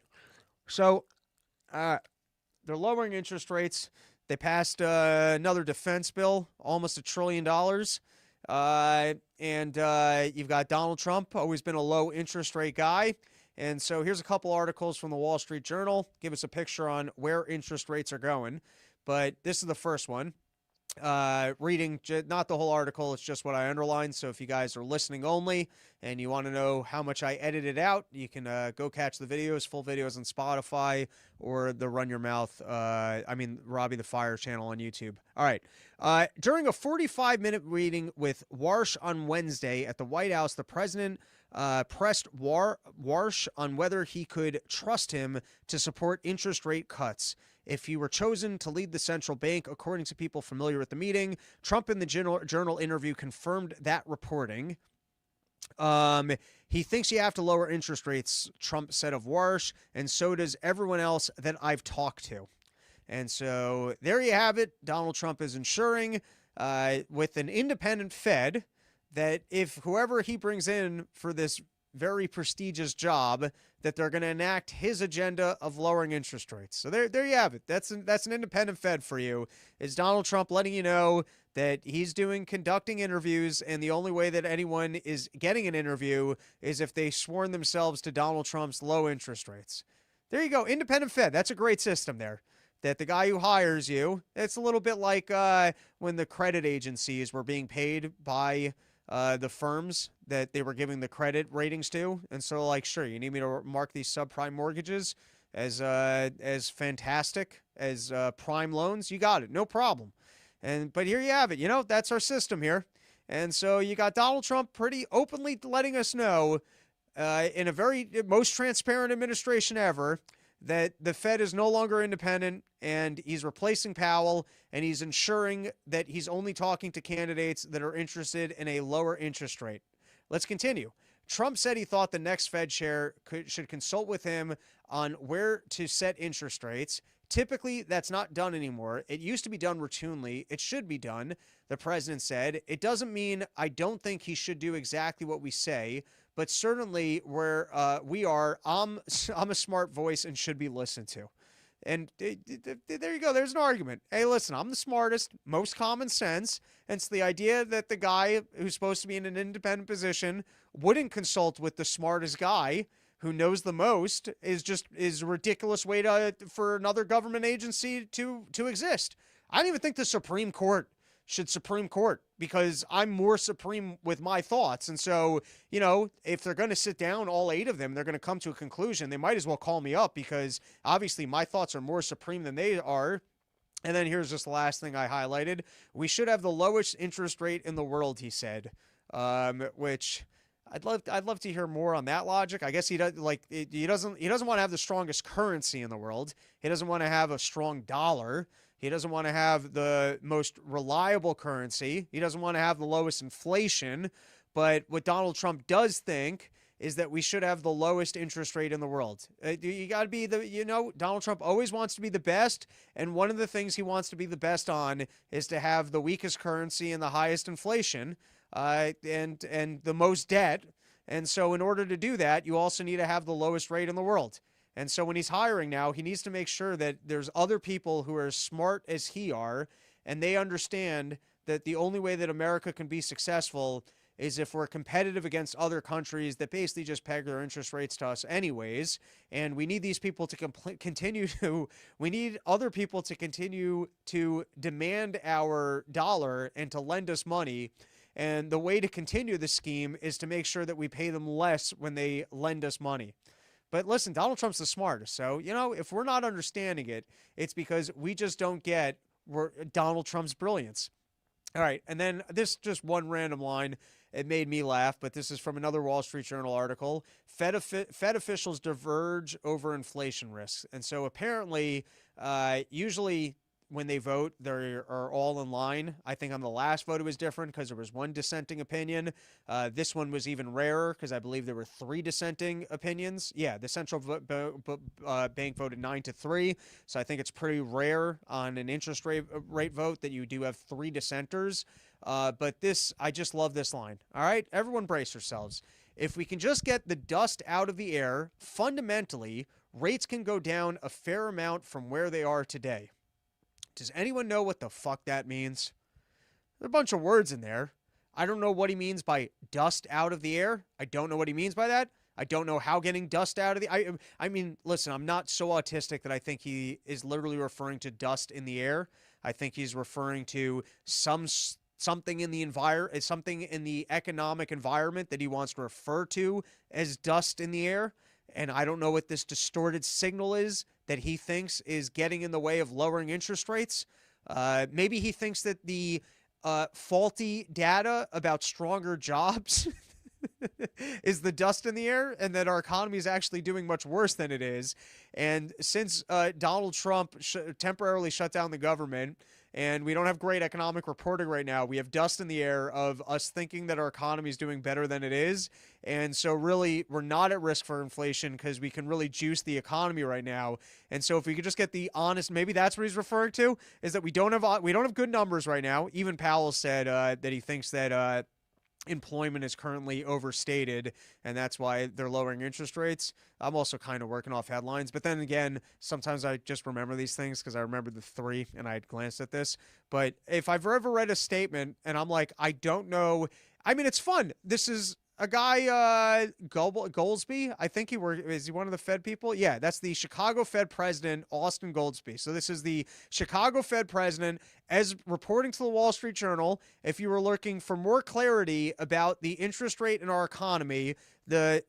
So, they're lowering interest rates. They passed another defense bill, almost $1 trillion. And you've got Donald Trump, always been a low interest rate guy. And so here's a couple articles from the Wall Street Journal. Give us a picture on where interest rates are going. But this is the first one. Reading not the whole article, it's just what I underlined. So if you guys are listening only and you want to know how much I edited out, you can go catch the videos, full videos on Spotify or the Run Your Mouth, Robbie the Fire channel on YouTube. All right. During a 45-minute meeting with Warsh on Wednesday at the White House, the president pressed Warsh on whether he could trust him to support interest rate cuts if he were chosen to lead the central bank. According to people familiar with the meeting, Trump in the journal interview confirmed that reporting. He thinks you have to lower interest rates, Trump said of Warsh, and so does everyone else that I've talked to. And so there you have it. Donald Trump is ensuring with an independent Fed that if whoever he brings in for this very prestigious job, that they're going to enact his agenda of lowering interest rates. So there you have it. That's an independent Fed for you. Is Donald Trump letting you know that he's conducting interviews, and the only way that anyone is getting an interview is if they sworn themselves to Donald Trump's low interest rates. There you go. Independent Fed. That's a great system there. That the guy who hires you, it's a little bit like when the credit agencies were being paid by the firms that they were giving the credit ratings to. And so, like, sure, you need me to mark these subprime mortgages as fantastic as prime loans. You got it. No problem. But here you have it. You know, that's our system here. And so you got Donald Trump pretty openly letting us know in a very most transparent administration ever that the Fed is no longer independent, and he's replacing Powell, and he's ensuring that he's only talking to candidates that are interested in a lower interest rate. Let's continue. Trump said he thought the next Fed chair should consult with him on where to set interest rates. Typically, that's not done anymore. It used to be done routinely. It should be done, the president said. It doesn't mean I don't think he should do exactly what we say, but certainly where we are, I'm a smart voice and should be listened to. And there you go. There's an argument. Hey, listen, I'm the smartest, most common sense. And it's the idea that the guy who's supposed to be in an independent position wouldn't consult with the smartest guy who knows the most is a ridiculous way for another government agency to exist. I don't even think the Supreme Court should Supreme Court, because I'm more supreme with my thoughts. And so, you know, if they're going to sit down, all 8 of them, they're going to come to a conclusion. They might as well call me up, because obviously my thoughts are more supreme than they are. And then here's just the last thing I highlighted. We should have the lowest interest rate in the world, he said, which I'd love to hear more on that logic. I guess he doesn't want to have the strongest currency in the world. He doesn't want to have a strong dollar. He doesn't want to have the most reliable currency. He doesn't want to have the lowest inflation. But what Donald Trump does think is that we should have the lowest interest rate in the world. You got to be Donald Trump always wants to be the best. And one of the things he wants to be the best on is to have the weakest currency and the highest inflation, and the most debt. And so in order to do that, you also need to have the lowest rate in the world. And so when he's hiring now, he needs to make sure that there's other people who are as smart as he are, and they understand that the only way that America can be successful is if we're competitive against other countries that basically just peg their interest rates to us anyways. And we need these people to we need other people to continue to demand our dollar and to lend us money. And the way to continue the scheme is to make sure that we pay them less when they lend us money. But listen, Donald Trump's the smartest. So, if we're not understanding it, it's because we just don't get Donald Trump's brilliance. All right. And then this just one random line. It made me laugh, but this is from another Wall Street Journal article. Fed officials diverge over inflation risks. And so apparently, usually when they vote, they are all in line. I think on the last vote it was different because there was one dissenting opinion. This one was even rarer because I believe there were 3 dissenting opinions. Yeah, the central bank voted 9-3. So I think it's pretty rare on an interest rate vote that you do have 3 dissenters. But I just love this line. All right, everyone brace yourselves. If we can just get the dust out of the air, fundamentally, rates can go down a fair amount from where they are today. Does anyone know what the fuck that means? There are a bunch of words in there. I don't know what he means by dust out of the air. I don't know what he means by that. I don't know how getting dust out of the... I mean, listen, I'm not so autistic that I think he is literally referring to dust in the air. I think he's referring to something in the economic environment that he wants to refer to as dust in the air. And I don't know what this distorted signal is that he thinks is getting in the way of lowering interest rates. Maybe he thinks that the faulty data about stronger jobs is the dust in the air, and that our economy is actually doing much worse than it is. And since Donald Trump temporarily shut down the government, and we don't have great economic reporting right now, we have dust in the air of us thinking that our economy is doing better than it is. And so really, we're not at risk for inflation because we can really juice the economy right now. And so if we could just get the honest, maybe that's what he's referring to, is that we don't have good numbers right now. Even Powell said that he thinks that employment is currently overstated, and that's why they're lowering interest rates. I'm also kind of working off headlines, but then again, sometimes I just remember these things because I remember the 3 and I had glanced at this. But if I've ever read a statement and I'm like, I don't know, I mean, it's fun. This is a guy, Goldsby, I think is he one of the Fed people? Yeah, that's the Chicago Fed president, Austin Goldsby. So this is the Chicago Fed president, as reporting to the Wall Street Journal. If you were looking for more clarity about the interest rate in our economy, the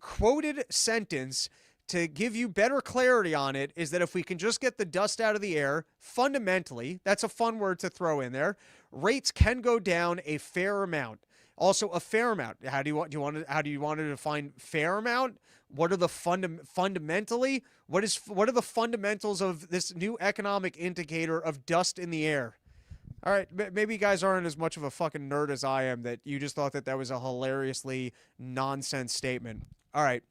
quoted sentence to give you better clarity on it is that if we can just get the dust out of the air, fundamentally, that's a fun word to throw in there, rates can go down a fair amount. Also, a fair amount. How do you want to define fair amount? What are the fundamentally? What are the fundamentals of this new economic indicator of dust in the air? All right, maybe you guys aren't as much of a fucking nerd as I am that you just thought that was a hilariously nonsense statement. All right,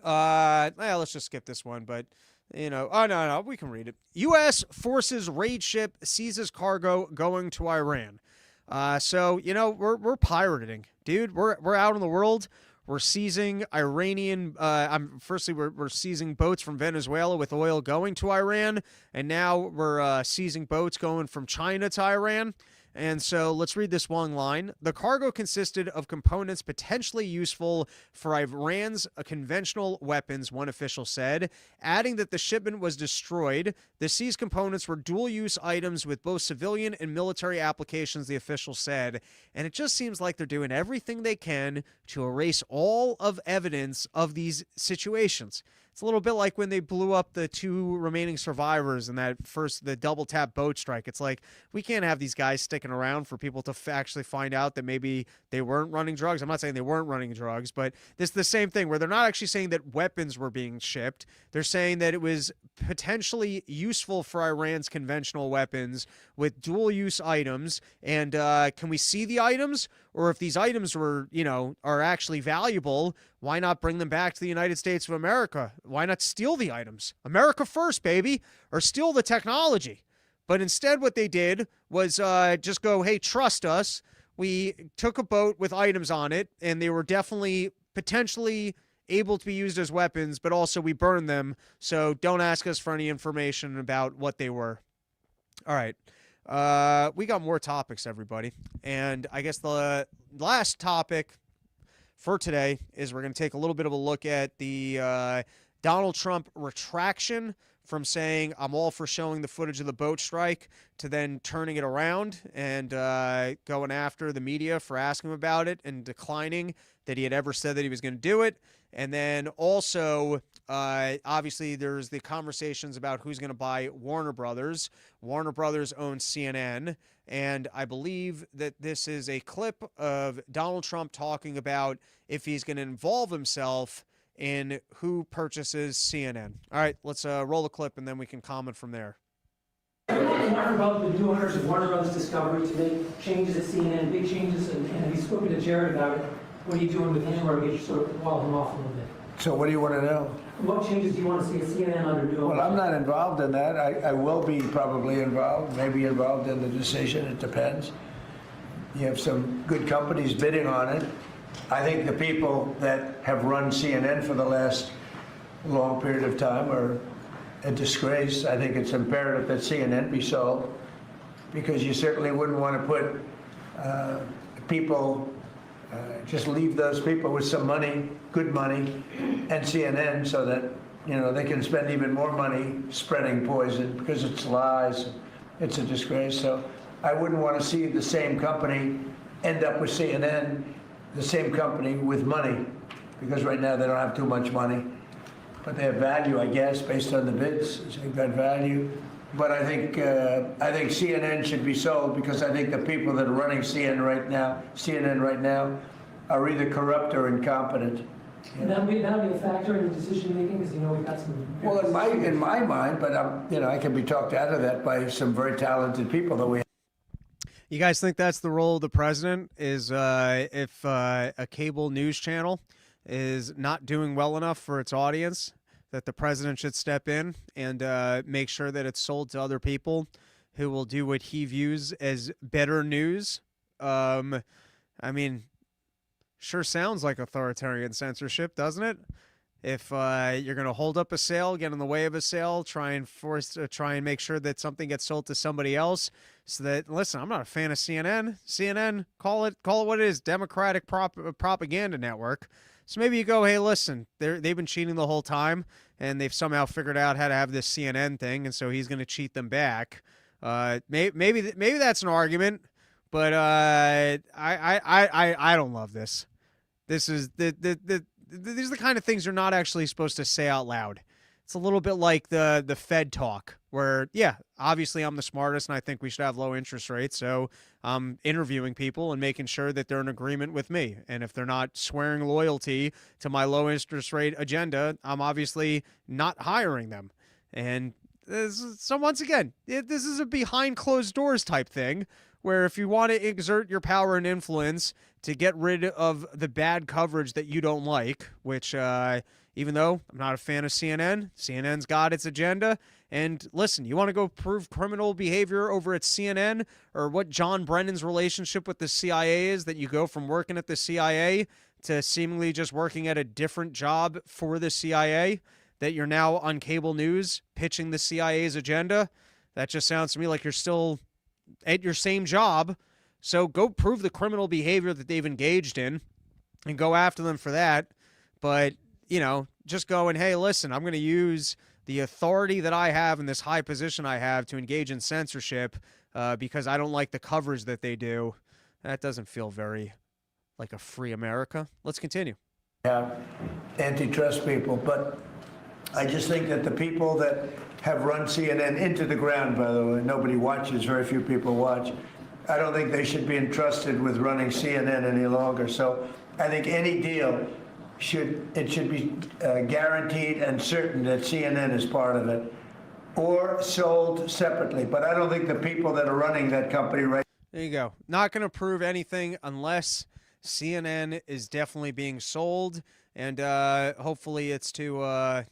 let's just skip this one. But oh no, we can read it. U.S. forces raid ship seizes cargo going to Iran. So we're pirating, dude. We're out in the world. We're seizing Iranian. We're seizing boats from Venezuela with oil going to Iran, and now we're seizing boats going from China to Iran. And so let's read this one line. The cargo consisted of components potentially useful for Iran's conventional weapons, one official said, adding that the shipment was destroyed. The seized components were dual-use items with both civilian and military applications, the official said. And it just seems like they're doing everything they can to erase all of evidence of these situations. It's a little bit like when they blew up the 2 remaining survivors in the double tap boat strike. It's like, we can't have these guys sticking around for people to actually find out that maybe they weren't running drugs. I'm not saying they weren't running drugs, but this is the same thing where they're not actually saying that weapons were being shipped. They're saying that it was potentially useful for Iran's conventional weapons with dual use items. And can we see the items? or if these items were, are actually valuable, why not bring them back to the United States of America? Why not steal the items? America first, baby, or steal the technology. But instead what they did was just go, hey, trust us. We took a boat with items on it, and they were definitely potentially able to be used as weapons, but also we burned them, so don't ask us for any information about what they were. All right. We got more topics, everybody. And I guess the last topic for today is we're going to take a little bit of a look at the Donald Trump retraction from saying I'm all for showing the footage of the boat strike to then turning it around and going after the media for asking him about it and declining that he had ever said that he was going to do it. And then also, obviously, there's the conversations about who's going to buy Warner Brothers. Warner Brothers owns CNN, and I believe that this is a clip of Donald Trump talking about if he's going to involve himself in who purchases CNN. All right, let's roll the clip, and then we can comment from there. Warner Brothers, the new owners of Warner Brothers Discovery to make changes at CNN, big changes, and have you spoken to Jared about it? What are you doing with him, or get you sort of wall him off a little bit? So what do you want to know? What changes do you want to see at CNN under new owners? Well, I'm not involved in that. I will be probably involved, maybe involved in the decision. It depends. You have some good companies bidding on it. I think the people that have run CNN for the last long period of time are a disgrace. I think it's imperative that CNN be sold, because you certainly wouldn't want to put people, just leave those people with some money, good money, and CNN, so that they can spend even more money spreading poison, because it's lies. It's a disgrace. So I wouldn't want to see the same company end up with CNN, the same company with money, because right now they don't have too much money, but they have value, I guess, based on the bids. They've got value. But I think CNN should be sold, because I think the people that are running CNN right now are either corrupt or incompetent. And that'll be a factor in the decision making, because we've got some. Well, in my mind, but I can be talked out of that by some very talented people that we have. You guys think that's the role of the president? Is if a cable news channel is not doing well enough for its audience, that the president should step in and make sure that it's sold to other people who will do what he views as better news? I mean, sure sounds like authoritarian censorship, doesn't it? If you're going to hold up a sale, get in the way of a sale, try and make sure that something gets sold to somebody else, so that, listen, I'm not a fan of CNN. CNN, call it what it is, Democratic propaganda network. So maybe you go, hey, listen, they've been cheating the whole time, and they've somehow figured out how to have this CNN thing, and so he's going to cheat them back. Maybe that's an argument, but I don't love this. This is these are the kind of things you're not actually supposed to say out loud. It's a little bit like the Fed talk, where, yeah, obviously I'm the smartest and I think we should have low interest rates, so I'm interviewing people and making sure that they're in agreement with me. And if they're not swearing loyalty to my low interest rate agenda, I'm obviously not hiring them. And so once again, this is a behind closed doors type thing, where if you want to exert your power and influence to get rid of the bad coverage that you don't like, which even though I'm not a fan of CNN, CNN's got its agenda. And listen, you want to go prove criminal behavior over at CNN, or what John Brennan's relationship with the CIA is, that you go from working at the CIA to seemingly just working at a different job for the CIA, that you're now on cable news pitching the CIA's agenda. That just sounds to me like you're still at your same job. So go prove the criminal behavior that they've engaged in and go after them for that. But, just going, hey, listen, I'm going to use the authority that I have in this high position I have to engage in censorship because I don't like the coverage that they do. That doesn't feel very like a free America. Let's continue. Yeah, antitrust people, but I just think that the people that have run CNN into the ground, by the way, nobody watches, very few people watch. I don't think they should be entrusted with running CNN any longer. So I think any deal should be guaranteed and certain that CNN is part of it, or sold separately. But I don't think the people that are running that company right. There you go. Not going to prove anything unless CNN is definitely being sold. And hopefully it's to,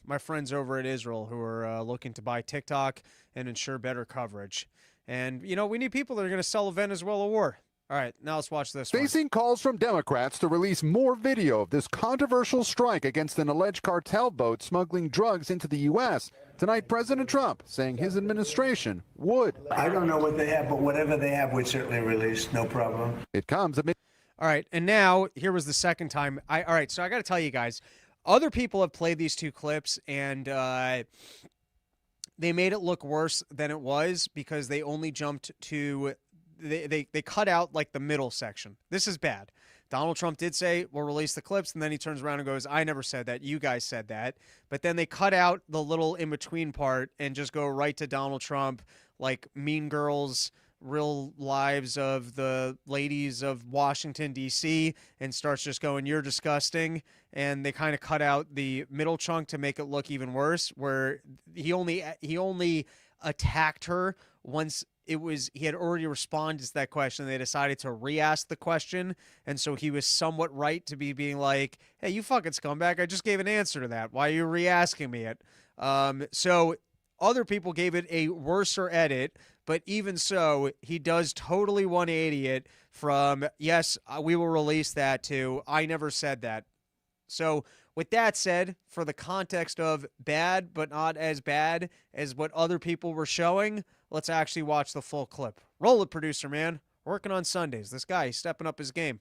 my friends over at Israel who are looking to buy TikTok and ensure better coverage. And, we need people that are going to sell a Venezuela war. All right, now let's watch this Facing calls from Democrats to release more video of this controversial strike against an alleged cartel boat smuggling drugs into the U.S. Tonight, President Trump saying his administration would. I don't know what they have, but whatever they have, we'd certainly release, no problem. It comes amid. All right, and now here was the second time. All right, so I got to tell you guys, other people have played these two clips, and they made it look worse than it was because they only jumped to they cut out like the middle section. This is bad. Donald Trump did say, we'll release the clips, and then he turns around and goes, I never said that. You guys said that. But then they cut out the little in-between part and just go right to Donald Trump, like Mean Girls, Real Lives of the Ladies of Washington, D.C., and starts just going, you're disgusting. And they kind of cut out the middle chunk to make it look even worse, where he only attacked her once he had already responded to that question. They decided to re-ask the question, and so he was somewhat right to be being like, hey, you fucking scumbag, I just gave an answer to that. Why are you re-asking me it? So other people gave it a worser edit, but even so, he does totally 180 it from, yes, we will release that, to I never said that. So with that said, for the context of bad but not as bad as what other people were showing, let's actually watch the full clip. Roll it, producer man. Working on Sundays. This guy, he's stepping up his game.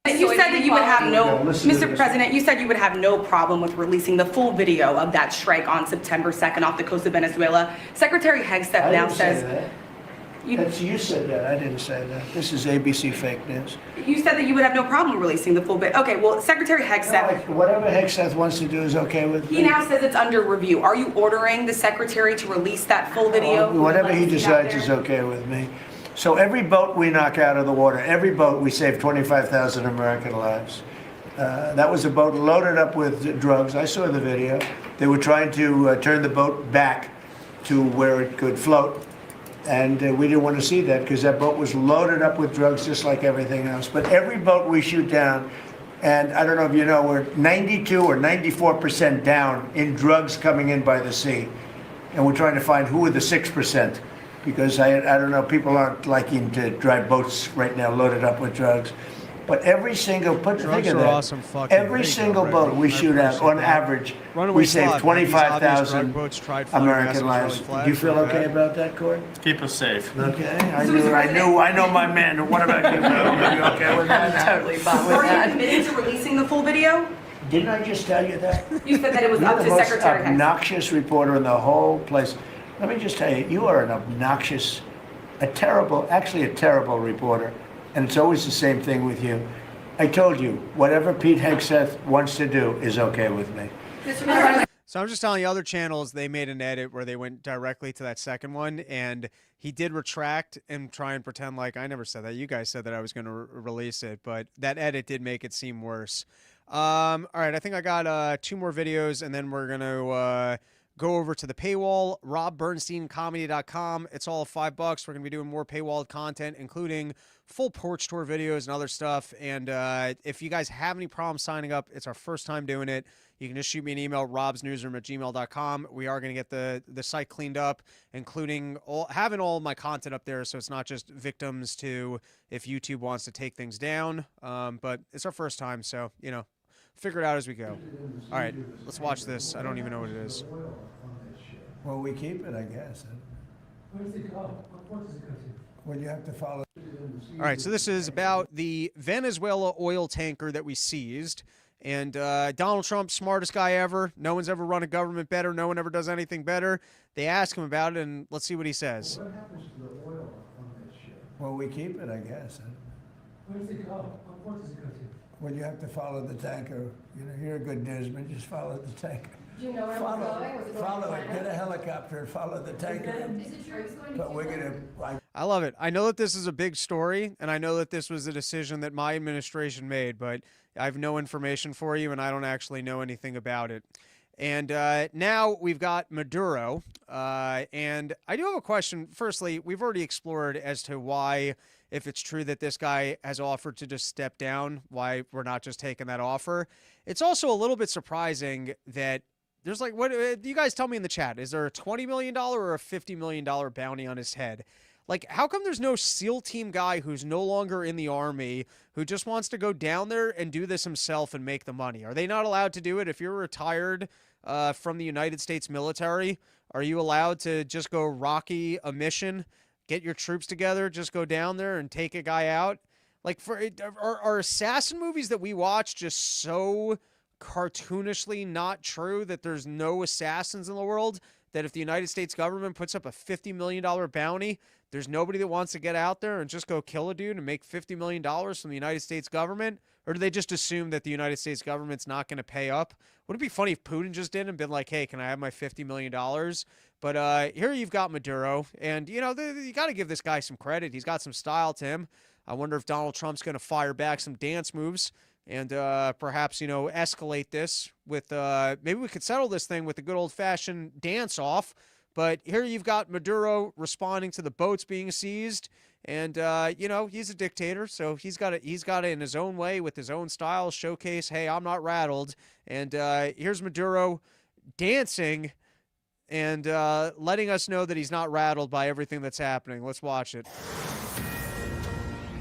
You said that you would have Mr. President, you said you would have no problem with releasing the full video of that strike on September 2nd off the coast of Venezuela. Secretary Hegseth now says... You said that. I didn't say that. This is ABC fake news. You said that you would have no problem releasing the full video. Okay, well, Secretary Hegseth... No, whatever Hegseth wants to do is okay with me. He now says it's under review. Are you ordering the Secretary to release that full video? Whatever he decides is okay with me. So every boat we knock out of the water, every boat, we save 25,000 American lives. That was a boat loaded up with drugs. I saw the video. They were trying to turn the boat back to where it could float. And we didn't want to see that because that boat was loaded up with drugs just like everything else. But every boat we shoot down, and I don't know if you know, we're 92 or 94% down in drugs coming in by the sea. And we're trying to find who are the 6%. Because I don't know, people aren't liking to drive boats right now loaded up with drugs. But every single, think of that, awesome every single boat we shoot out, on average, we save 25,000 American lives. Do you feel okay about that, Court? Keep us safe. Okay, I know my man. What about you? Are you okay with that? Totally fine with that. Are you committed to releasing the full video? Didn't I just tell you that? You said that it was up to Secretary Hegseth. You're the most obnoxious reporter in the whole place. Let me just tell you, you are an obnoxious, a terrible reporter. And it's always the same thing with you. I told you, whatever Pete Hegseth wants to do is okay with me. So I'm just telling you, other channels, they made an edit where they went directly to that second one, and he did retract and try and pretend like, I never said that. You guys said that I was going to release it, but that edit did make it seem worse. All right, I think I got 2 more videos, and then we're going to... go over to the paywall, robbernsteincomedy.com. It's all $5. We're going to be doing more paywall content, including full porch tour videos and other stuff. And if you guys have any problems signing up, it's our first time doing it. You can just shoot me an email, robsnewsroom@gmail.com. We are going to get the site cleaned up, including having all of my content up there, so it's not just victims to if YouTube wants to take things down. But it's our first time, so, figure it out as we go. All right, let's watch this. I don't even know what it is. Well, we keep it, I guess. Where does it go? What port does it go to? Well, you have to follow. All right, so this is about the Venezuela oil tanker that we seized. And Donald Trump, smartest guy ever. No one's ever run a government better. No one ever does anything better. They ask him about it, and let's see what he says. What happens to the oil on that ship? Well, we keep it, I guess. Where does it go? What port does it go to? Well, you have to follow the tanker. You're a good newsman. Just follow the tanker. Do you know where Follow it's going? follow it. Get a helicopter and follow the tanker. Is it true it's going to But we're Cuba? gonna. I love it. I know that this is a big story, and I know that this was a decision that my administration made, but I have no information for you, and I don't actually know anything about it. And now we've got Maduro. And I do have a question. Firstly, we've already explored as to why, if it's true that this guy has offered to just step down, why we're not just taking that offer. It's also a little bit surprising that there's like, what you guys tell me in the chat, is there a $20 million or a $50 million bounty on his head? Like, how come there's no SEAL team guy who's no longer in the Army who just wants to go down there and do this himself and make the money? Are they not allowed to do it? If you're retired from the United States military, are you allowed to just go rocky a mission, get your troops together, just go down there and take a guy out? Like, are assassin movies that we watch just so cartoonishly not true that there's no assassins in the world, that if the United States government puts up a $50 million bounty, there's nobody that wants to get out there and just go kill a dude and make $50 million from the United States government? Or do they just assume that the United States government's not going to pay up? Would it be funny if Putin just did and been like, hey, can I have my $50 million? But here you've got Maduro, and, you know, you got to give this guy some credit. He's got some style to him. I wonder if Donald Trump's going to fire back some dance moves and perhaps, you know, escalate this with maybe we could settle this thing with a good old-fashioned dance-off. But here you've got Maduro responding to the boats being seized, and you know, he's a dictator, so he's got to in his own way with his own style showcase, hey, I'm not rattled. And here's Maduro dancing and letting us know that he's not rattled by everything that's happening. Let's watch it.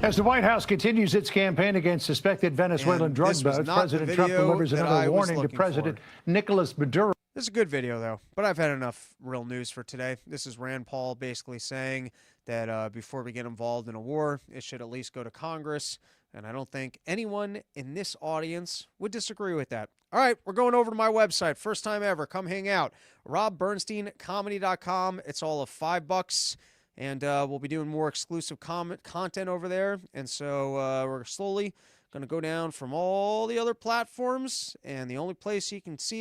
As the White House continues its campaign against suspected Venezuelan drug boats, President Trump delivers another warning to President Nicolas Maduro. This is a good video, though, but I've had enough real news for today. This is Rand Paul basically saying that before we get involved in a war, it should at least go to Congress, and I don't think anyone in this audience would disagree with that. All right, we're going over to my website. First time ever. Come hang out. RobBernsteinComedy.com. It's all of $5. And we'll be doing more exclusive content over there. And so we're slowly going to go down from all the other platforms. And the only place you can see